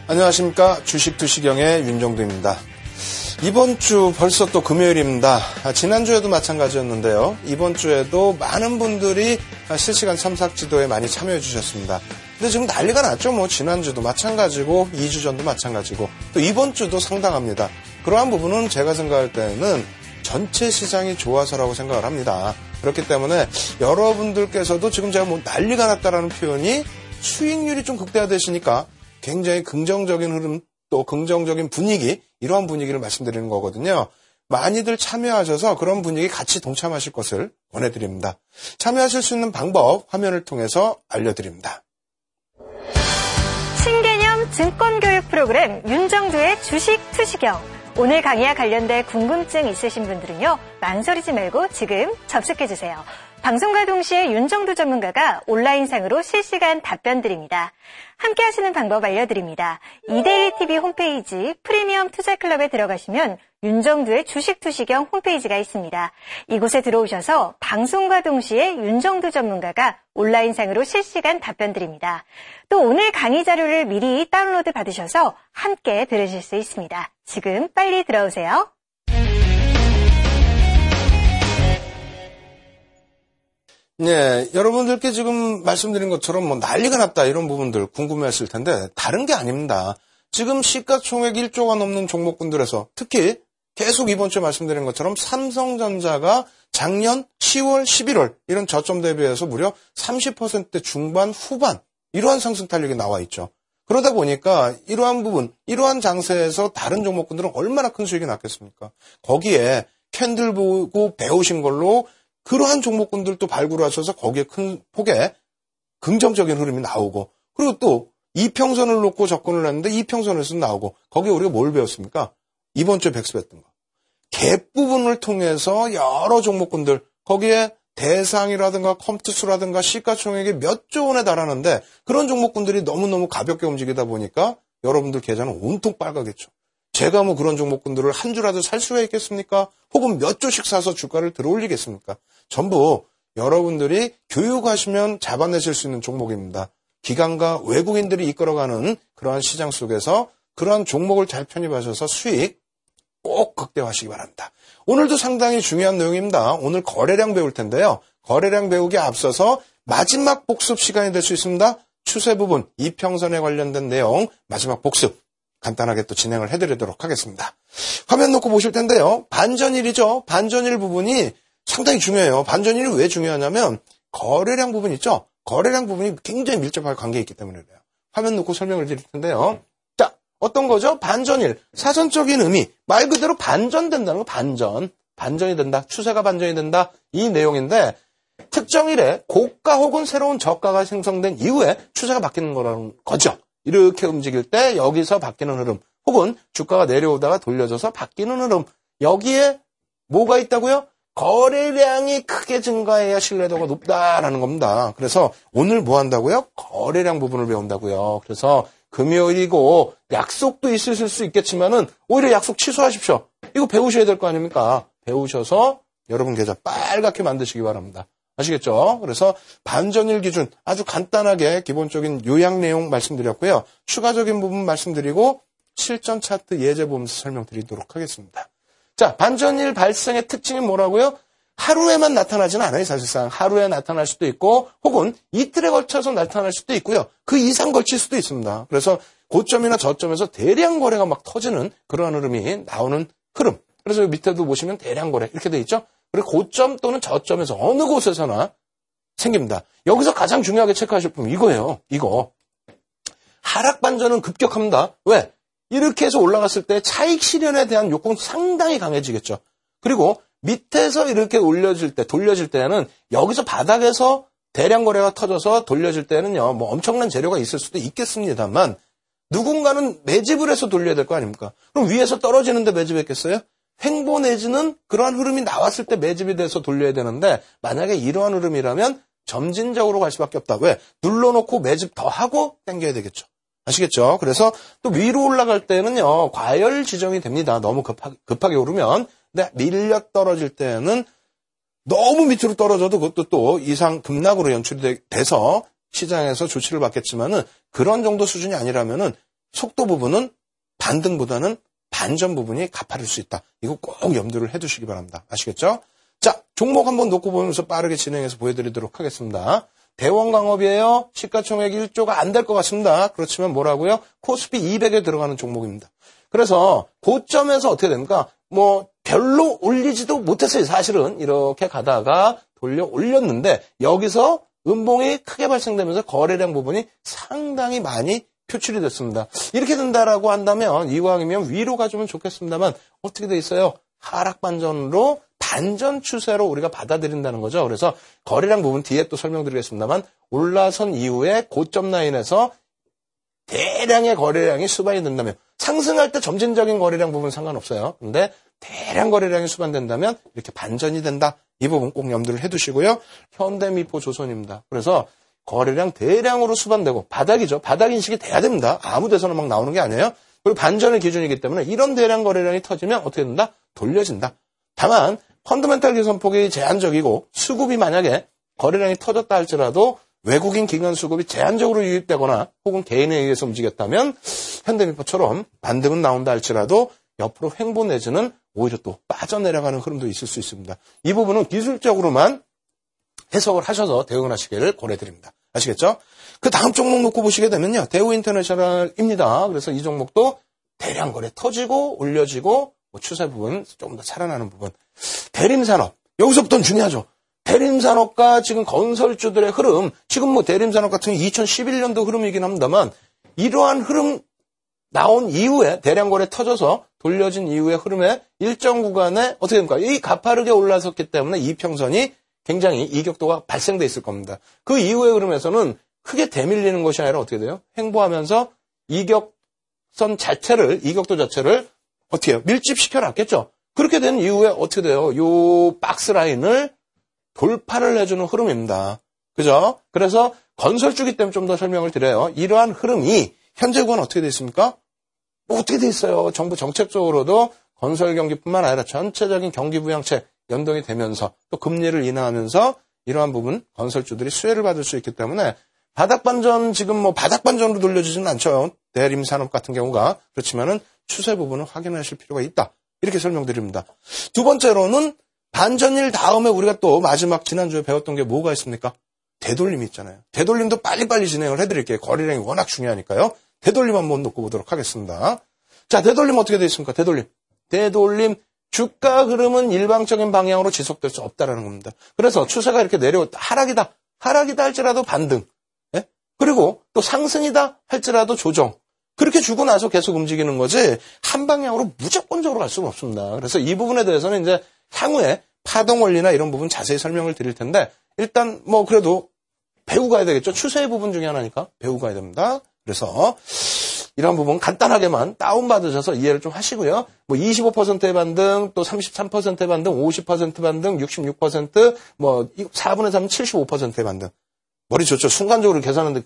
안녕하십니까. 주식 투시경의 윤정두입니다. 이번 주 벌써 또 금요일입니다. 지난주에도 마찬가지였는데요. 이번 주에도 많은 분들이 실시간 참삭지도에 많이 참여해 주셨습니다. 근데 지금 난리가 났죠. 뭐 지난주도 마찬가지고 2주 전도 마찬가지고 또 이번 주도 상당합니다. 그러한 부분은 제가 생각할 때는 전체 시장이 좋아서라고 생각을 합니다. 그렇기 때문에 여러분들께서도 지금 제가 뭐 난리가 났다라는 표현이 수익률이 좀 극대화되시니까 굉장히 긍정적인 흐름 또 긍정적인 분위기 이러한 분위기를 말씀드리는 거거든요. 많이들 참여하셔서 그런 분위기 같이 동참하실 것을 권해드립니다. 참여하실 수 있는 방법 화면을 통해서 알려드립니다. 신개념 증권교육 프로그램 윤정두의 주식 투시경. 오늘 강의와 관련된 궁금증 있으신 분들은요. 망설이지 말고 지금 접속해주세요. 방송과 동시에 윤정두 전문가가 온라인상으로 실시간 답변 드립니다. 함께 하시는 방법 알려드립니다. 이데일리TV 홈페이지 프리미엄 투자클럽에 들어가시면 윤정두의 주식 투시경 홈페이지가 있습니다. 이곳에 들어오셔서 방송과 동시에 윤정두 전문가가 온라인상으로 실시간 답변 드립니다. 또 오늘 강의 자료를 미리 다운로드 받으셔서 함께 들으실 수 있습니다. 지금 빨리 들어오세요. 네, 여러분들께 지금 말씀드린 것처럼 뭐 난리가 났다 이런 부분들 궁금해하실 텐데 다른 게 아닙니다. 지금 시가총액 1조가 넘는 종목군들에서 특히 계속 이번 주에 말씀드린 것처럼 삼성전자가 작년 10월, 11월 이런 저점 대비해서 무려 30% 중반, 후반 이러한 상승 탄력이 나와 있죠. 그러다 보니까 이러한 부분, 이러한 장세에서 다른 종목군들은 얼마나 큰 수익이 났겠습니까? 거기에 캔들 보고 배우신 걸로 그러한 종목군들도 발굴하셔서 거기에 큰 폭의 긍정적인 흐름이 나오고 그리고 또 이평선을 놓고 접근을 했는데 이평선에서 나오고 거기에 우리가 뭘 배웠습니까? 이번 주에 백스했던 거. 갭 부분을 통해서 여러 종목군들 거기에 대상이라든가 컴투스라든가 시가총액이 몇 조 원에 달하는데 그런 종목군들이 너무너무 가볍게 움직이다 보니까 여러분들 계좌는 온통 빨갛겠죠. 제가 뭐 그런 종목군들을 한 주라도 살 수가 있겠습니까? 혹은 몇 조씩 사서 주가를 들어올리겠습니까? 전부 여러분들이 교육하시면 잡아내실 수 있는 종목입니다. 기관과 외국인들이 이끌어가는 그러한 시장 속에서 그러한 종목을 잘 편입하셔서 수익 꼭 극대화하시기 바랍니다. 오늘도 상당히 중요한 내용입니다. 오늘 거래량 배울 텐데요. 거래량 배우기에 앞서서 마지막 복습 시간이 될 수 있습니다. 추세 부분, 이평선에 관련된 내용 마지막 복습. 간단하게 또 진행을 해드리도록 하겠습니다. 화면 놓고 보실 텐데요. 반전일이죠. 반전일 부분이 상당히 중요해요. 반전일이 왜 중요하냐면 거래량 부분 있죠. 거래량 부분이 굉장히 밀접하게 관계가 있기 때문에 그래요. 화면 놓고 설명을 드릴 텐데요. 자, 어떤 거죠? 반전일. 사전적인 의미. 말 그대로 반전된다는 거. 반전. 반전이 된다. 추세가 반전이 된다. 이 내용인데 특정일에 고가 혹은 새로운 저가가 생성된 이후에 추세가 바뀌는 거라는 거죠. 이렇게 움직일 때 여기서 바뀌는 흐름 혹은 주가가 내려오다가 돌려져서 바뀌는 흐름 여기에 뭐가 있다고요? 거래량이 크게 증가해야 신뢰도가 높다라는 겁니다. 그래서 오늘 뭐 한다고요? 거래량 부분을 배운다고요. 그래서 금요일이고 약속도 있으실 수 있겠지만은 오히려 약속 취소하십시오. 이거 배우셔야 될 거 아닙니까? 배우셔서 여러분 계좌 빨갛게 만드시기 바랍니다. 아시겠죠? 그래서 반전일 기준 아주 간단하게 기본적인 요약 내용 말씀드렸고요. 추가적인 부분 말씀드리고 실전 차트 예제 보면서 설명드리도록 하겠습니다. 자, 반전일 발생의 특징이 뭐라고요? 하루에만 나타나지는 않아요. 사실상 하루에 나타날 수도 있고 혹은 이틀에 걸쳐서 나타날 수도 있고요. 그 이상 걸칠 수도 있습니다. 그래서 고점이나 저점에서 대량 거래가 막 터지는 그러한 흐름이 나오는 흐름. 그래서 밑에도 보시면 대량 거래 이렇게 돼 있죠. 그리고 고점 또는 저점에서 어느 곳에서나 생깁니다. 여기서 가장 중요하게 체크하실 부분 이거예요. 이거. 하락 반전은 급격합니다. 왜? 이렇게 해서 올라갔을 때 차익 실현에 대한 욕구는 상당히 강해지겠죠. 그리고 밑에서 이렇게 올려질 때, 돌려질 때는 여기서 바닥에서 대량 거래가 터져서 돌려질 때는요, 뭐 엄청난 재료가 있을 수도 있겠습니다만 누군가는 매집을 해서 돌려야 될 거 아닙니까? 그럼 위에서 떨어지는데 매집했겠어요? 횡보 내지는 그러한 흐름이 나왔을 때 매집이 돼서 돌려야 되는데 만약에 이러한 흐름이라면 점진적으로 갈 수밖에 없다. 왜? 눌러놓고 매집 더 하고 당겨야 되겠죠. 아시겠죠? 그래서 또 위로 올라갈 때는요. 과열 지정이 됩니다. 너무 급하게 오르면. 근데 밀려 떨어질 때는 너무 밑으로 떨어져도 그것도 또 이상 급락으로 연출이 돼서 시장에서 조치를 받겠지만은 그런 정도 수준이 아니라면은 속도 부분은 반등보다는 반전 부분이 가파를 수 있다. 이거 꼭 염두를 해두시기 바랍니다. 아시겠죠? 자, 종목 한번 놓고 보면서 빠르게 진행해서 보여드리도록 하겠습니다. 대원광업이에요. 시가총액 1조가 안 될 것 같습니다. 그렇지만 뭐라고요? 코스피 200에 들어가는 종목입니다. 그래서 고점에서 어떻게 됩니까? 뭐 별로 올리지도 못했어요. 사실은 이렇게 가다가 돌려 올렸는데 여기서 음봉이 크게 발생되면서 거래량 부분이 상당히 많이 표출이 됐습니다. 이렇게 된다라고 한다면 이왕이면 위로 가주면 좋겠습니다만 어떻게 돼 있어요? 하락 반전으로 반전 추세로 우리가 받아들인다는 거죠. 그래서 거래량 부분 뒤에 또 설명드리겠습니다만 올라선 이후에 고점 라인에서 대량의 거래량이 수반이 된다면 상승할 때 점진적인 거래량 부분 상관없어요. 근데 대량 거래량이 수반된다면 이렇게 반전이 된다. 이 부분 꼭 염두를 해두시고요. 현대미포조선입니다. 그래서 거래량 대량으로 수반되고 바닥이죠. 바닥 인식이 돼야 됩니다. 아무 데서나 막 나오는 게 아니에요. 그리고 반전의 기준이기 때문에 이런 대량 거래량이 터지면 어떻게 된다? 돌려진다. 다만 펀더멘탈 개선폭이 제한적이고 수급이 만약에 거래량이 터졌다 할지라도 외국인 기관 수급이 제한적으로 유입되거나 혹은 개인에 의해서 움직였다면 현대미포처럼 반등은 나온다 할지라도 옆으로 횡보 내지는 오히려 또 빠져내려가는 흐름도 있을 수 있습니다. 이 부분은 기술적으로만 해석을 하셔서 대응을 하시기를 권해드립니다. 아시겠죠? 그 다음 종목 놓고 보시게 되면요. 대우인터내셔널입니다. 그래서 이 종목도 대량 거래 터지고 올려지고 뭐 추세 부분 조금 더 살아나는 부분. 대림산업. 여기서부터는 중요하죠. 대림산업과 지금 건설주들의 흐름. 지금 뭐 대림산업 같은 경우 2011년도 흐름이긴 합니다만 이러한 흐름 나온 이후에 대량 거래 터져서 돌려진 이후의 흐름에 일정 구간에 어떻게 됩니까? 이 가파르게 올라섰기 때문에 이평선이 굉장히 이격도가 발생돼 있을 겁니다. 그 이후의 흐름에서는 크게 대밀리는 것이 아니라 어떻게 돼요? 횡보하면서 이격도 자체를 어떻게 해요? 밀집시켜 놨겠죠? 그렇게 된 이후에 어떻게 돼요? 요 박스 라인을 돌파를 해주는 흐름입니다. 그죠? 그래서 건설주기 때문에 좀 더 설명을 드려요. 이러한 흐름이 현재 구간 어떻게 돼 있습니까? 뭐 어떻게 돼 있어요? 정부 정책적으로도 건설 경기뿐만 아니라 전체적인 경기 부양책 연동이 되면서 또 금리를 인하하면서 이러한 부분 건설주들이 수혜를 받을 수 있기 때문에 바닥 반전 지금 뭐 바닥 반전으로 돌려지지는 않죠. 대림산업 같은 경우가 그렇지만은 추세 부분은 확인하실 필요가 있다. 이렇게 설명드립니다. 두 번째로는 반전일 다음에 우리가 또 마지막 지난주에 배웠던 게 뭐가 있습니까? 되돌림이 있잖아요. 되돌림도 빨리빨리 진행을 해드릴게요. 거래량이 워낙 중요하니까요. 되돌림 한번 놓고 보도록 하겠습니다. 자, 되돌림 어떻게 되어 있습니까? 되돌림 주가 흐름은 일방적인 방향으로 지속될 수 없다라는 겁니다. 그래서 추세가 이렇게 하락이다 할지라도 반등. 예? 그리고 또 상승이다 할지라도 조정. 그렇게 주고 나서 계속 움직이는 거지 한 방향으로 무조건적으로 갈 수는 없습니다. 그래서 이 부분에 대해서는 이제 향후에 파동 원리나 이런 부분 자세히 설명을 드릴 텐데 일단 뭐 그래도 배우고 가야 되겠죠. 추세의 부분 중에 하나니까 배우고 가야 됩니다. 그래서 이런 부분 간단하게만 다운받으셔서 이해를 좀 하시고요. 뭐 25%의 반등, 또 33%의 반등, 50% 반등, 66%, 뭐 4분의 3은 75%의 반등. 머리 좋죠. 순간적으로 계산하는데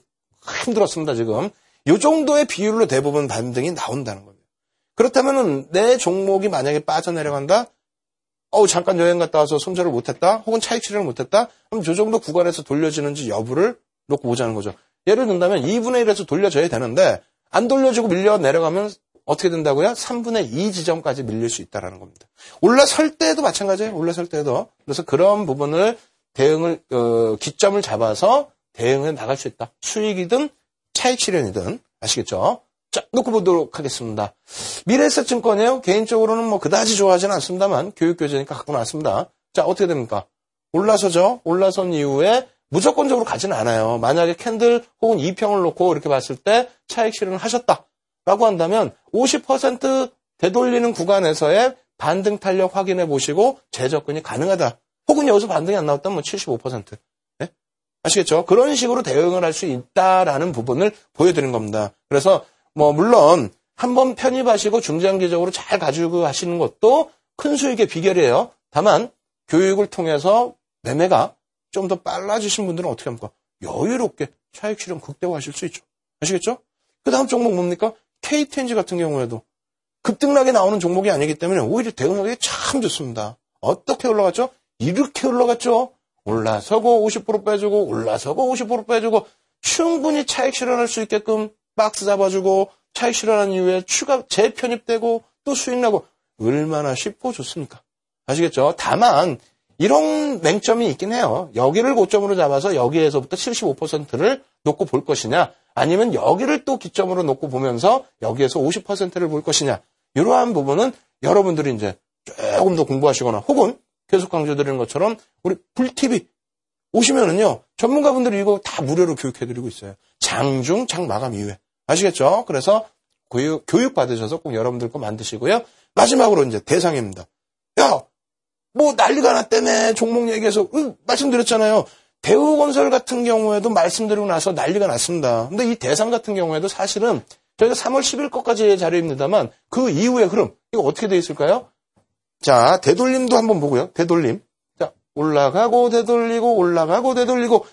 힘들었습니다, 지금. 이 정도의 비율로 대부분 반등이 나온다는 겁니다. 그렇다면은 내 종목이 만약에 빠져내려간다? 잠깐 여행 갔다 와서 손절을 못했다? 혹은 차익 실현을 못했다? 그럼 이 정도 구간에서 돌려지는지 여부를 놓고 보자는 거죠. 예를 든다면 2분의 1에서 돌려줘야 되는데 안 돌려주고 밀려 내려가면 어떻게 된다고요? 3분의 2 지점까지 밀릴 수 있다는 겁니다. 올라설 때도 마찬가지예요. 올라설 때도. 그래서 그런 부분을 대응을 기점을 잡아서 대응해 나갈 수 있다. 수익이든 차익 실현이든 아시겠죠? 자, 놓고 보도록 하겠습니다. 미래에셋증권이에요. 개인적으로는 뭐 그다지 좋아하지는 않습니다만 교육교재니까 갖고 나왔습니다. 자, 어떻게 됩니까? 올라서죠. 올라선 이후에 무조건적으로 가지는 않아요. 만약에 캔들 혹은 2평을 놓고 이렇게 봤을 때 차익 실현을 하셨다라고 한다면 50% 되돌리는 구간에서의 반등 탄력 확인해 보시고 재접근이 가능하다. 혹은 여기서 반등이 안 나왔다면 뭐 75%. 네? 아시겠죠? 그런 식으로 대응을 할 수 있다라는 부분을 보여드린 겁니다. 그래서 뭐 물론 한번 편입하시고 중장기적으로 잘 가지고 하시는 것도 큰 수익의 비결이에요. 다만 교육을 통해서 매매가 좀 더 빨라지신 분들은 어떻게 합니까? 여유롭게 차익 실현 극대화하실 수 있죠. 아시겠죠? 그 다음 종목 뭡니까? KTNG 같은 경우에도 급등락에 나오는 종목이 아니기 때문에 오히려 대응하기 참 좋습니다. 어떻게 올라갔죠? 이렇게 올라갔죠. 올라서고 50% 빼주고 올라서고 50% 빼주고 충분히 차익 실현할 수 있게끔 박스 잡아주고 차익 실현한 이후에 추가 재편입되고 또 수익 나고 얼마나 쉽고 좋습니까? 아시겠죠? 다만 이런 맹점이 있긴 해요. 여기를 고점으로 잡아서 여기에서부터 75%를 놓고 볼 것이냐, 아니면 여기를 또 기점으로 놓고 보면서 여기에서 50%를 볼 것이냐, 이러한 부분은 여러분들이 이제 조금 더 공부하시거나 혹은 계속 강조드리는 것처럼 우리 불TV 오시면은요, 전문가분들이 이거 다 무료로 교육해드리고 있어요. 장중, 장마감 이후에. 아시겠죠? 그래서 교육 받으셔서 꼭 여러분들 거 만드시고요. 마지막으로 이제 대상입니다. 야, 뭐 난리가 났다며 종목 얘기해서 말씀드렸잖아요. 대우건설 같은 경우에도 말씀드리고 나서 난리가 났습니다. 근데 이 대상 같은 경우에도 사실은 저희가 3월 10일 것까지의 자료입니다만 그 이후의 흐름, 이거 어떻게 돼 있을까요? 자, 되돌림도 한번 보고요. 되돌림. 자, 올라가고 되돌리고 올라가고 되돌리고.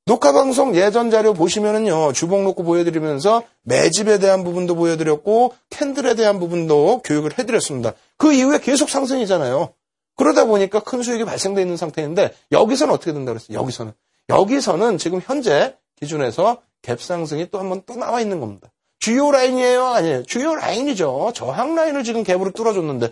녹화방송 예전 자료 보시면은요, 주봉 놓고 보여드리면서 매집에 대한 부분도 보여드렸고 캔들에 대한 부분도 교육을 해드렸습니다. 그 이후에 계속 상승이잖아요. 그러다 보니까 큰 수익이 발생되어 있는 상태인데 여기서는 어떻게 된다고 그랬어요? 여기서는 지금 현재 기준에서 갭 상승이 또 한번 또 나와 있는 겁니다. 주요 라인이에요? 아니에요? 주요 라인이죠. 저항 라인을 지금 갭으로 뚫어줬는데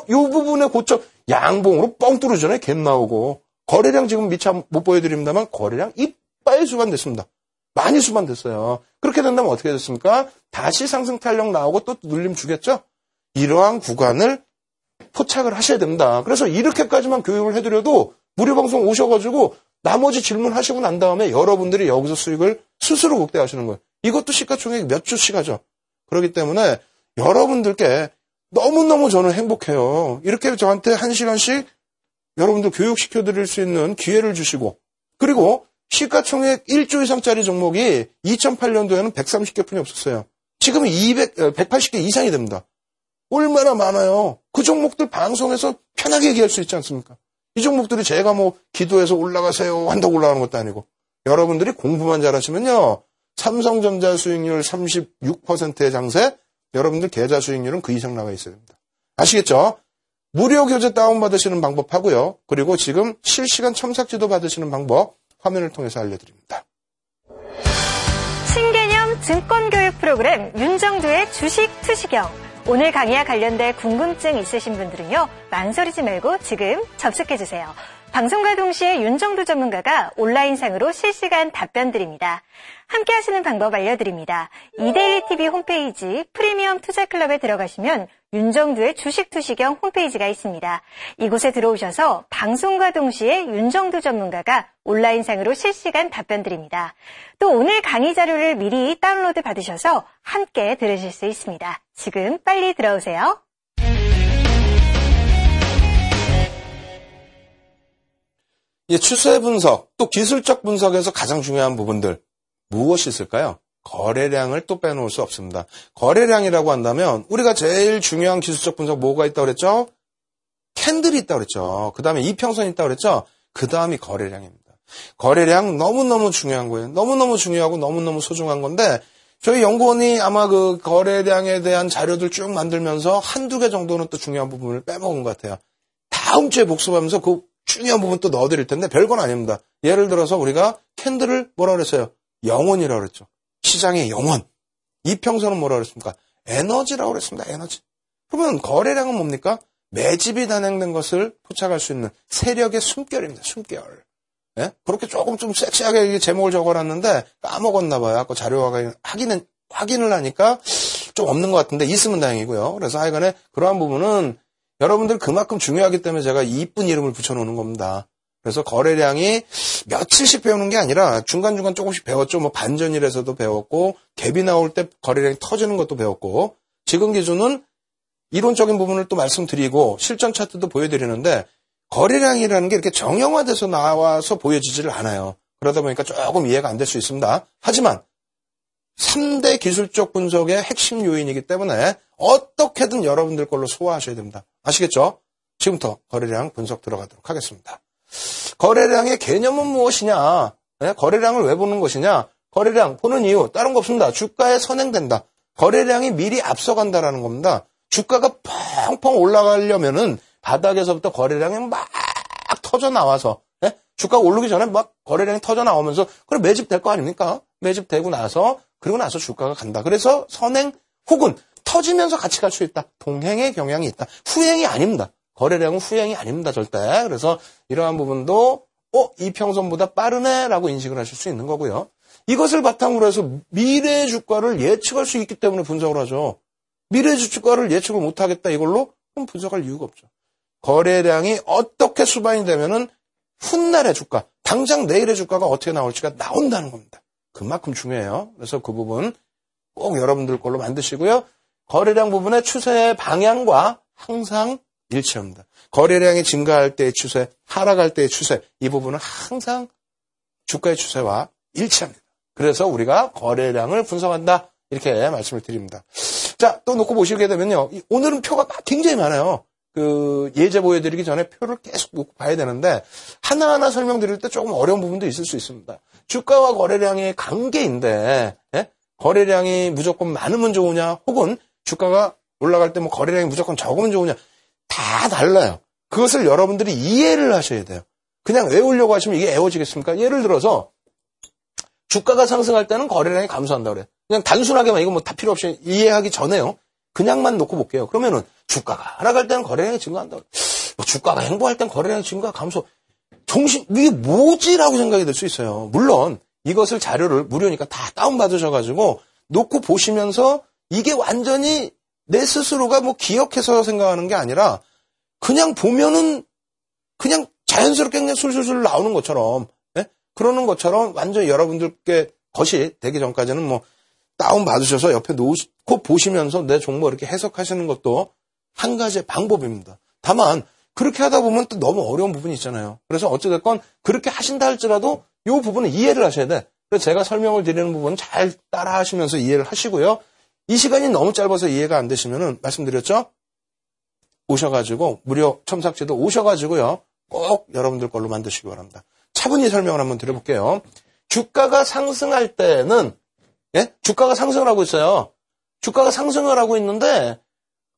요 부분의 고점 양봉으로 뻥 뚫어주잖아요. 갭 나오고. 거래량 지금 미처 못 보여드립니다만 거래량 이빨 수반됐습니다. 많이 수반됐어요. 그렇게 된다면 어떻게 됐습니까? 다시 상승 탄력 나오고 또 눌림 주겠죠? 이러한 구간을 포착을 하셔야 됩니다. 그래서 이렇게까지만 교육을 해드려도 무료 방송 오셔가지고 나머지 질문하시고 난 다음에 여러분들이 여기서 수익을 스스로 극대화하시는 거예요. 이것도 시가총액 몇 주씩 하죠. 그렇기 때문에 여러분들께 너무너무 저는 행복해요. 이렇게 저한테 1시간씩 여러분들 교육시켜드릴 수 있는 기회를 주시고, 그리고 시가총액 1조 이상짜리 종목이 2008년도에는 130개 뿐이 없었어요. 지금은 180개 이상이 됩니다. 얼마나 많아요. 그 종목들 방송에서 편하게 얘기할 수 있지 않습니까? 이 종목들이 제가 뭐 기도해서 올라가세요 한다고 올라가는 것도 아니고, 여러분들이 공부만 잘하시면요, 삼성전자 수익률 36%의 장세, 여러분들 계좌 수익률은 그 이상 나가 있어야 됩니다. 아시겠죠? 무료 교재 다운받으시는 방법 하고요. 그리고 지금 실시간 첨삭지도 받으시는 방법 화면을 통해서 알려드립니다. 신개념 증권교육 프로그램 윤정두의 주식 투시경. 오늘 강의와 관련된 궁금증 있으신 분들은요, 망설이지 말고 지금 접속해주세요. 방송과 동시에 윤정두 전문가가 온라인상으로 실시간 답변 드립니다. 함께 하시는 방법 알려드립니다. 이데일리TV 홈페이지 프리미엄 투자클럽에 들어가시면 윤정두의 주식 투시경 홈페이지가 있습니다. 이곳에 들어오셔서 방송과 동시에 윤정두 전문가가 온라인상으로 실시간 답변 드립니다. 또 오늘 강의 자료를 미리 다운로드 받으셔서 함께 들으실 수 있습니다. 지금 빨리 들어오세요. 추세 분석, 또 기술적 분석에서 가장 중요한 부분들 무엇이 있을까요? 거래량을 또 빼놓을 수 없습니다. 거래량이라고 한다면 우리가 제일 중요한 기술적 분석 뭐가 있다고 그랬죠? 캔들이 있다고 그랬죠. 그 다음에 이평선이 있다고 그랬죠. 그 다음이 거래량입니다. 거래량 너무너무 중요한 거예요. 너무너무 중요하고 너무너무 소중한 건데, 저희 연구원이 아마 그 거래량에 대한 자료들 쭉 만들면서 한두 개 정도는 또 중요한 부분을 빼먹은 것 같아요. 다음 주에 복습하면서 그 중요한 부분 또 넣어드릴 텐데 별건 아닙니다. 예를 들어서 우리가 캔들을 뭐라 그랬어요? 영혼이라고 그랬죠. 시장의 영혼. 이평선은 뭐라 그랬습니까? 에너지라고 그랬습니다. 에너지. 그러면 거래량은 뭡니까? 매집이 단행된 것을 포착할 수 있는 세력의 숨결입니다. 숨결. 예? 그렇게 조금 좀 섹시하게 제목을 적어놨는데 까먹었나 봐요. 아까 자료화가 확인을 하니까 좀 없는 것 같은데 있으면 다행이고요. 그래서 하여간에 그러한 부분은 여러분들 그만큼 중요하기 때문에 제가 이쁜 이름을 붙여놓는 겁니다. 그래서 거래량이 며칠씩 배우는 게 아니라 중간중간 조금씩 배웠죠. 뭐 반전일에서도 배웠고, 갭이 나올 때 거래량이 터지는 것도 배웠고, 지금 기준은 이론적인 부분을 또 말씀드리고 실전 차트도 보여드리는데, 거래량이라는 게 이렇게 정형화돼서 나와서 보여지지를 않아요. 그러다 보니까 조금 이해가 안 될 수 있습니다. 하지만 3대 기술적 분석의 핵심 요인이기 때문에 어떻게든 여러분들 걸로 소화하셔야 됩니다. 아시겠죠? 지금부터 거래량 분석 들어가도록 하겠습니다. 거래량의 개념은 무엇이냐? 네? 거래량을 왜 보는 것이냐? 거래량 보는 이유 다른 거 없습니다. 주가에 선행된다. 거래량이 미리 앞서간다라는 겁니다. 주가가 펑펑 올라가려면은 바닥에서부터 거래량이 막 터져 나와서, 네? 주가가 오르기 전에 막 거래량이 터져 나오면서 그래 매집될 거 아닙니까? 매집되고 나서 그리고 나서 주가가 간다. 그래서 선행 혹은 터지면서 같이 갈 수 있다. 동행의 경향이 있다. 후행이 아닙니다. 거래량은 후행이 아닙니다. 절대. 그래서 이러한 부분도 이평선보다 빠르네라고 인식을 하실 수 있는 거고요. 이것을 바탕으로 해서 미래의 주가를 예측할 수 있기 때문에 분석을 하죠. 미래의 주가를 예측을 못하겠다 이걸로 그럼 분석할 이유가 없죠. 거래량이 어떻게 수반이 되면은 훗날의 주가, 당장 내일의 주가가 어떻게 나올지가 나온다는 겁니다. 그만큼 중요해요. 그래서 그 부분 꼭 여러분들 걸로 만드시고요. 거래량 부분의 추세의 방향과 항상 일치합니다. 거래량이 증가할 때의 추세, 하락할 때의 추세, 이 부분은 항상 주가의 추세와 일치합니다. 그래서 우리가 거래량을 분석한다. 이렇게 말씀을 드립니다. 자, 또 놓고 보시게 되면요. 오늘은 표가 굉장히 많아요. 예제 보여드리기 전에 표를 계속 놓고 봐야 되는데 하나하나 설명드릴 때 조금 어려운 부분도 있을 수 있습니다. 주가와 거래량의 관계인데 거래량이 무조건 많으면 좋으냐 혹은 주가가 올라갈 때 뭐 거래량이 무조건 적으면 좋으냐 다 달라요. 그것을 여러분들이 이해를 하셔야 돼요. 그냥 외우려고 하시면 이게 애워지겠습니까? 예를 들어서 주가가 상승할 때는 거래량이 감소한다 그래요. 그냥 단순하게만 이거 뭐 다 필요 없이 이해하기 전에요. 그냥만 놓고 볼게요. 그러면은 주가가 하락할 때는 거래량이 증가한다. 뭐 주가가 행보할 때는 거래량이 증가, 감소. 이게 뭐지라고 생각이 들 수 있어요. 물론 이것을 자료를 무료니까 다 다운받으셔가지고 놓고 보시면서 이게 완전히 내 스스로가 뭐 기억해서 생각하는 게 아니라 그냥 보면은 그냥 자연스럽게 그냥 술술술 나오는 것처럼 그러는 것처럼 완전히 여러분들께 것이 되기 전까지는 뭐 다운받으셔서 옆에 놓고 보시면서 내 종목 이렇게 해석하시는 것도 한 가지의 방법입니다. 다만 그렇게 하다 보면 또 너무 어려운 부분이 있잖아요. 그래서 어찌됐건 그렇게 하신다 할지라도 이 부분은 이해를 하셔야 돼. 그래서 제가 설명을 드리는 부분은 잘 따라 하시면서 이해를 하시고요. 이 시간이 너무 짧아서 이해가 안 되시면은 말씀드렸죠? 오셔가지고 무료 첨삭제도 오셔가지고요. 꼭 여러분들 걸로 만드시기 바랍니다. 차분히 설명을 한번 드려볼게요. 주가가 상승할 때는 주가가 상승을 하고 있어요. 주가가 상승을 하고 있는데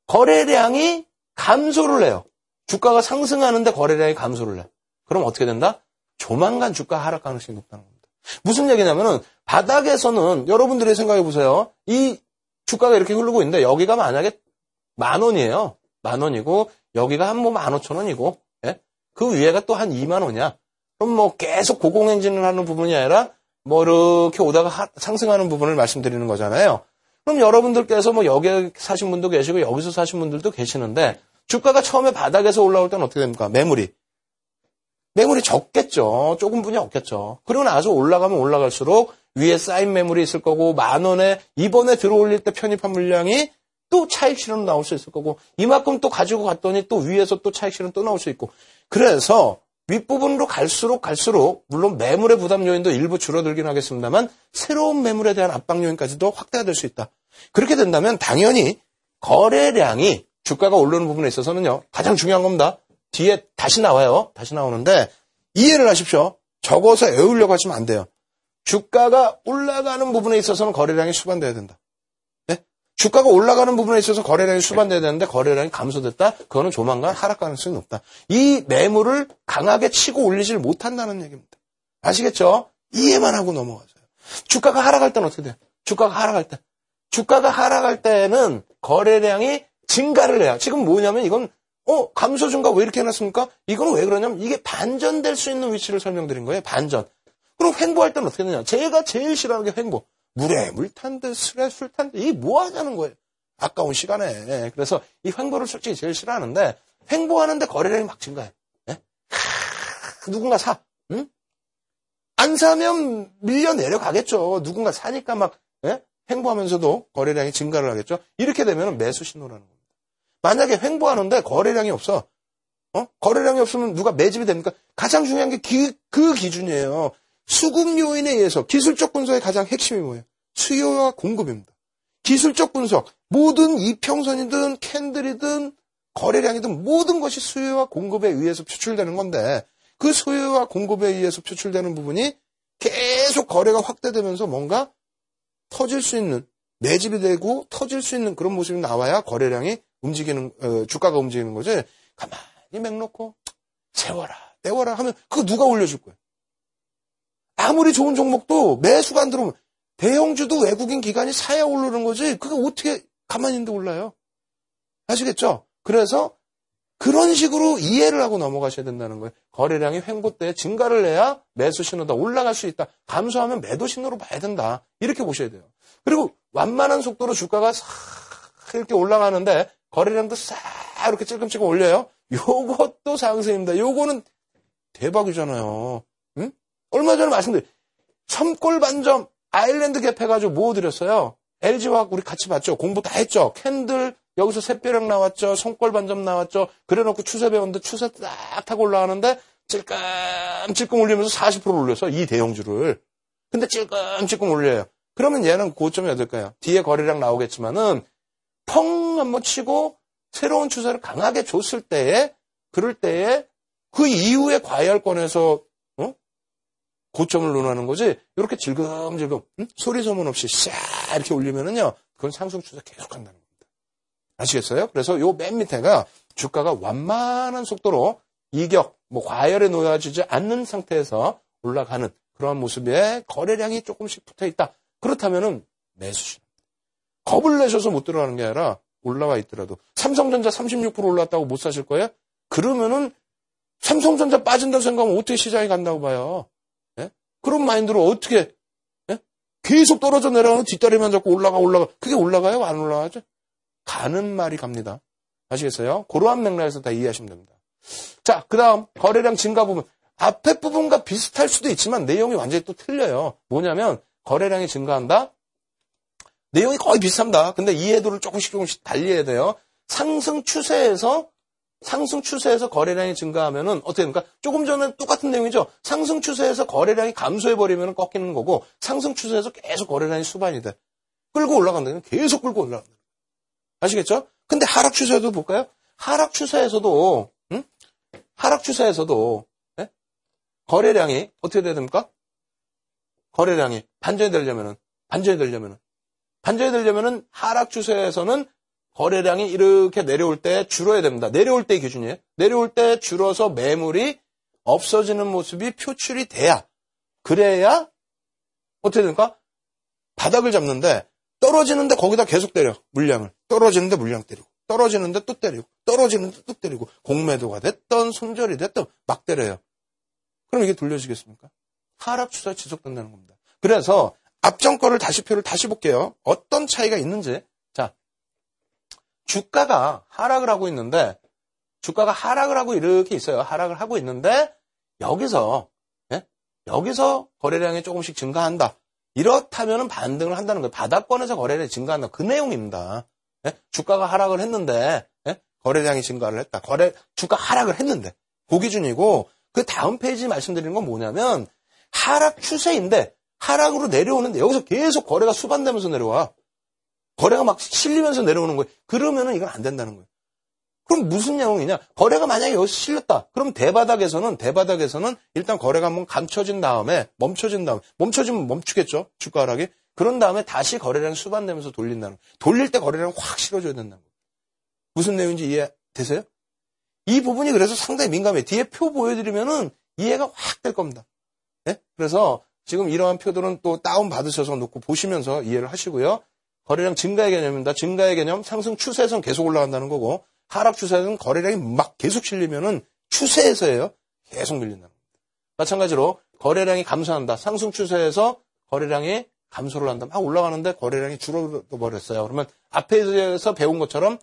거래량이 감소를 해요. 주가가 상승하는데 거래량이 감소를 해요. 그럼 어떻게 된다? 조만간 주가 하락 가능성이 높다는 겁니다. 무슨 얘기냐면은 바닥에서는 여러분들이 생각해 보세요. 이 주가가 이렇게 흐르고 있는데 여기가 만약에 10,000원이에요. 10,000원이고 여기가 한 뭐 15,000원이고 그 위에가 또 한 20,000원이야. 그럼 뭐 계속 고공행진을 하는 부분이 아니라 뭐 이렇게 오다가 상승하는 부분을 말씀드리는 거잖아요. 그럼 여러분들께서 뭐 여기 사신 분도 계시고 여기서 사신 분들도 계시는데 주가가 처음에 바닥에서 올라올 때는 어떻게 됩니까? 매물이 적겠죠. 조금 분이 없겠죠. 그리고 나서 올라가면 올라갈수록 위에 쌓인 매물이 있을 거고 10,000원에 이번에 들어올릴 때 편입한 물량이 또 차익 실현 나올 수 있을 거고 이만큼 또 가지고 갔더니 또 위에서 또 차익 실현 또 나올 수 있고 그래서 윗부분으로 갈수록 물론 매물의 부담 요인도 일부 줄어들긴 하겠습니다만 새로운 매물에 대한 압박 요인까지도 확대가 될 수 있다. 그렇게 된다면 당연히 거래량이 주가가 오르는 부분에 있어서는요. 가장 중요한 겁니다. 뒤에 다시 나와요. 다시 나오는데 이해를 하십시오. 적어서 외우려고 하시면 안 돼요. 주가가 올라가는 부분에 있어서는 거래량이 수반돼야 된다. 주가가 올라가는 부분에 있어서 거래량이 수반돼야 되는데 거래량이 감소됐다? 그거는 조만간 하락 가능성이 높다. 이 매물을 강하게 치고 올리질 못한다는 얘기입니다. 아시겠죠? 이해만 하고 넘어가세요. 주가가 하락할 때는 어떻게 돼요? 주가가 하락할 때는 거래량이 증가를 해요. 지금 뭐냐면 이건 감소 증가 왜 이렇게 해놨습니까? 이건 왜 그러냐면 이게 반전될 수 있는 위치를 설명드린 거예요. 반전. 그럼 횡보할 때는 어떻게 되냐? 제가 제일 싫어하는 게 횡보. 물에 물 탄 듯 술에 술 탄 듯 이게 뭐 하자는 거예요. 아까운 시간에. 그래서 이 횡보를 솔직히 제일 싫어하는데 횡보하는데 거래량이 막 증가해. 누군가 사. 응? 안 사면 밀려 내려가겠죠. 누군가 사니까 막 횡보하면서도 거래량이 증가를 하겠죠. 이렇게 되면 매수 신호라는 겁니다. 만약에 횡보하는데 거래량이 없어. 거래량이 없으면 누가 매집이 됩니까? 가장 중요한 게 그 기준이에요. 수급 요인에 의해서 기술적 분석의 가장 핵심이 뭐예요? 수요와 공급입니다. 기술적 분석, 모든 이평선이든 캔들이든 거래량이든 모든 것이 수요와 공급에 의해서 표출되는 건데 그 수요와 공급에 의해서 표출되는 부분이 계속 거래가 확대되면서 뭔가 터질 수 있는, 매집이 되고 터질 수 있는 그런 모습이 나와야 거래량이 움직이는, 주가가 움직이는 거지. 가만히 맥 놓고 세워라, 떼워라 하면 그거 누가 올려줄 거예요? 아무리 좋은 종목도 매수가 안 들어오면 대형주도 외국인 기관이 사야 오르는 거지. 그게 어떻게 가만히 있는데 올라요. 아시겠죠? 그래서 그런 식으로 이해를 하고 넘어가셔야 된다는 거예요. 거래량이 횡보 때 증가를 해야 매수 신호다. 올라갈 수 있다. 감소하면 매도 신호로 봐야 된다. 이렇게 보셔야 돼요. 그리고 완만한 속도로 주가가 싹 이렇게 올라가는데 거래량도 싹 이렇게 찔끔찔끔 올려요. 요것도 상승입니다. 요거는 대박이잖아요. 응? 얼마 전에 말씀드린 섬골 반점 아일랜드 갭 해가지고 뭐 드렸어요? LG화학 우리 같이 봤죠? 공부 다 했죠? 캔들 여기서 샛별형 나왔죠? 손골 반점 나왔죠? 그래놓고 추세 배웠는데 추세 딱 타고 올라가는데 찔끔찔끔 올리면서 40% 올려서 이 대형주를. 근데 찔끔찔끔 올려요. 그러면 얘는 고점이 어떨까요? 뒤에 거래량 나오겠지만은 펑 한번 치고 새로운 추세를 강하게 줬을 때에 그럴 때에 그 이후에 과열권에서 고점을 논하는 거지. 이렇게 질금질금 소리 소문 없이 샤 이렇게 올리면은요. 그건 상승 추세 계속한다는 겁니다. 아시겠어요? 그래서 요 맨 밑에가 주가가 완만한 속도로 이격, 과열에 놓여지지 않는 상태에서 올라가는 그러한 모습에 거래량이 조금씩 붙어 있다. 그렇다면은 매수. 겁을 내셔서 못 들어가는 게 아니라 올라와 있더라도 삼성전자 36% 올랐다고 못 사실 거예요? 그러면은 삼성전자 빠진다고 생각하면 어떻게 시장이 간다고 봐요? 예? 그런 마인드로 어떻게 계속 떨어져 내려가는 뒷다리만 잡고 올라가 그게 올라가요? 안 올라가죠? 가는 말이 갑니다. 아시겠어요? 그러한 맥락에서 다 이해하시면 됩니다. 자, 그 다음 거래량 증가 부분. 앞에 부분과 비슷할 수도 있지만 내용이 완전히 또 틀려요. 뭐냐면 거래량이 증가한다? 내용이 거의 비슷합니다. 근데 이해도를 조금씩 달리해야 돼요. 상승 추세에서 거래량이 증가하면은 어떻게 됩니까? 조금 전에 똑같은 내용이죠. 상승 추세에서 거래량이 감소해버리면 꺾이는 거고 상승 추세에서 계속 거래량이 수반이 돼. 끌고 올라간다면 계속 끌고 올라간다. 아시겠죠? 근데 하락 추세도 볼까요? 하락 추세에서도 거래량이 어떻게 돼야 됩니까? 거래량이 반전이 되려면은 하락 추세에서는 거래량이 이렇게 내려올 때 줄어야 됩니다. 내려올 때 기준이에요. 내려올 때 줄어서 매물이 없어지는 모습이 표출이 돼야 그래야 어떻게 됩니까? 바닥을 잡는데 떨어지는데 거기다 계속 때려. 물량을. 떨어지는데 물량 때리고 떨어지는데 또 때리고 떨어지는데 또 때리고 공매도가 됐던 손절이 됐던 막 때려요. 그럼 이게 돌려지겠습니까? 하락 추세가 지속된다는 겁니다. 그래서 앞전 거를 표를 다시 볼게요. 어떤 차이가 있는지. 자, 주가가 하락을 하고 있는데 주가가 하락을 하고 이렇게 있어요. 하락을 하고 있는데 여기서 거래량이 조금씩 증가한다. 이렇다면 반등을 한다는 거예요. 바닥권에서 거래량이 증가한다. 그 내용입니다. 주가가 하락을 했는데 거래량이 증가를 했다. 주가 하락을 했는데 그 기준이고 그 다음 페이지 말씀드리는 건 뭐냐면 하락 추세인데 하락으로 내려오는데 여기서 계속 거래가 수반되면서 내려와. 거래가 막 실리면서 내려오는 거예요. 그러면은 이건 안 된다는 거예요. 그럼 무슨 내용이냐? 거래가 만약에 여기서 실렸다. 그럼 대바닥에서는 일단 거래가 한번 멈춰지면 멈추겠죠. 주가 하락이. 그런 다음에 다시 거래량 수반되면서 돌린다는 거예요. 돌릴 때 거래량 확 실어줘야 된다는 거예요. 무슨 내용인지 이해되세요? 이 부분이 그래서 상당히 민감해요. 뒤에 표 보여드리면은 이해가 확 될 겁니다. 그래서 지금 이러한 표들은 또 다운 받으셔서 놓고 보시면서 이해를 하시고요. 거래량 증가의 개념입니다. 증가의 개념, 상승 추세에서는 계속 올라간다는 거고, 하락 추세에서는 거래량이 막 계속 실리면은 추세에서예요. 계속 밀린다는 겁니다. 마찬가지로 거래량이 감소한다. 상승 추세에서 거래량이 감소를 한다. 막 올라가는데 거래량이 줄어버렸어요. 그러면 앞에서 배운 것처럼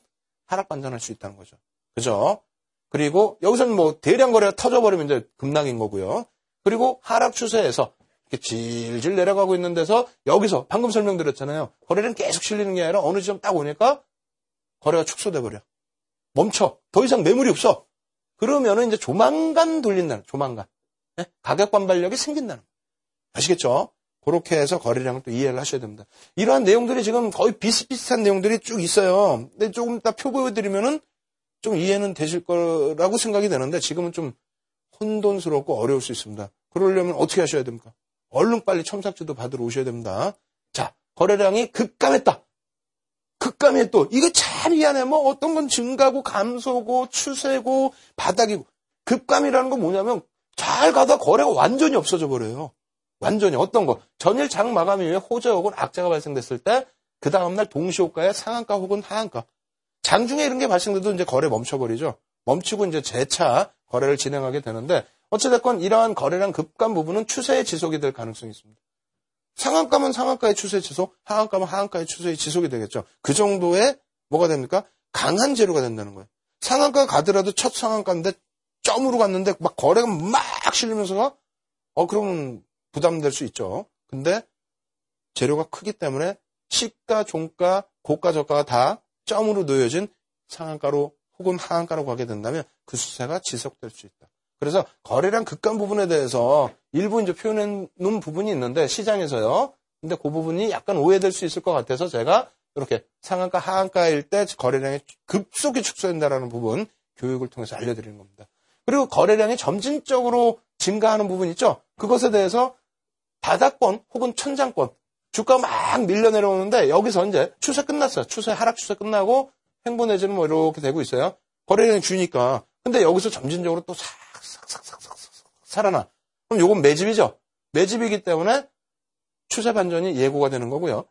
하락 반전할 수 있다는 거죠. 그죠? 그리고 여기서는 대량 거래가 터져버리면 이제 급락인 거고요. 그리고 하락 추세에서 이렇게 질질 내려가고 있는 데서 여기서 방금 설명드렸잖아요. 거래량 계속 실리는 게 아니라 어느 지점 딱 오니까 거래가 축소돼 버려. 멈춰. 더 이상 매물이 없어. 그러면은 이제 조만간 돌린다는, 조만간. 가격 반발력이 생긴다는. 아시겠죠? 그렇게 해서 거래량을 또 이해를 하셔야 됩니다. 이러한 내용들이 지금 거의 비슷비슷한 내용들이 쭉 있어요. 근데 조금 이따 표 보여드리면은 좀 이해는 되실 거라고 생각이 되는데 지금은 좀 혼돈스럽고 어려울 수 있습니다. 그러려면 어떻게 하셔야 됩니까? 얼른 빨리 첨삭지도 받으러 오셔야 됩니다. 자, 거래량이 급감했다. 급감이 또 이거 참 미안해. 어떤 건 증가고 감소고 추세고 바닥이고 급감이라는 건 뭐냐면 잘 가다 거래가 완전히 없어져 버려요. 완전히 어떤 거 전일 장 마감 이후에 호재 혹은 악재가 발생됐을 때 그 다음날 동시호가의 상한가 혹은 하한가. 장중에 이런 게 발생돼도 이제 거래 멈춰버리죠. 멈추고 이제 재차 거래를 진행하게 되는데 어찌됐건 이러한 거래량 급감 부분은 추세의 지속이 될 가능성이 있습니다. 상한가면 상한가의 추세 지속, 하한가면 하한가의 추세의 지속이 되겠죠. 그 정도의 뭐가 됩니까? 강한 재료가 된다는 거예요. 상한가 가더라도 첫 상한가인데 점으로 갔는데 막 거래가 막 실리면서 그러면 부담될 수 있죠. 근데 재료가 크기 때문에 시가, 종가, 고가, 저가가 다 점으로 놓여진 상한가로 혹은 하한가로 가게 된다면 그 추세가 지속될 수 있다. 그래서 거래량 급감 부분에 대해서 일부 이제 표현해 놓은 부분이 있는데 시장에서요. 근데 그 부분이 약간 오해될 수 있을 것 같아서 제가 이렇게 상한가, 하한가일 때 거래량이 급속히 축소된다라는 부분 교육을 통해서 알려드리는 겁니다. 그리고 거래량이 점진적으로 증가하는 부분 있죠. 그것에 대해서 바닥권 혹은 천장권 주가 막 밀려 내려오는데 여기서 이제 추세 끝났어요. 추세 하락 추세 끝나고 횡보 내지는 뭐 이렇게 되고 있어요. 거래량이 주니까. 근데 여기서 점진적으로 또 싹싹싹싹 살아나. 그럼 요건 매집이죠. 매집이기 때문에 추세 반전이 예고가 되는 거고요.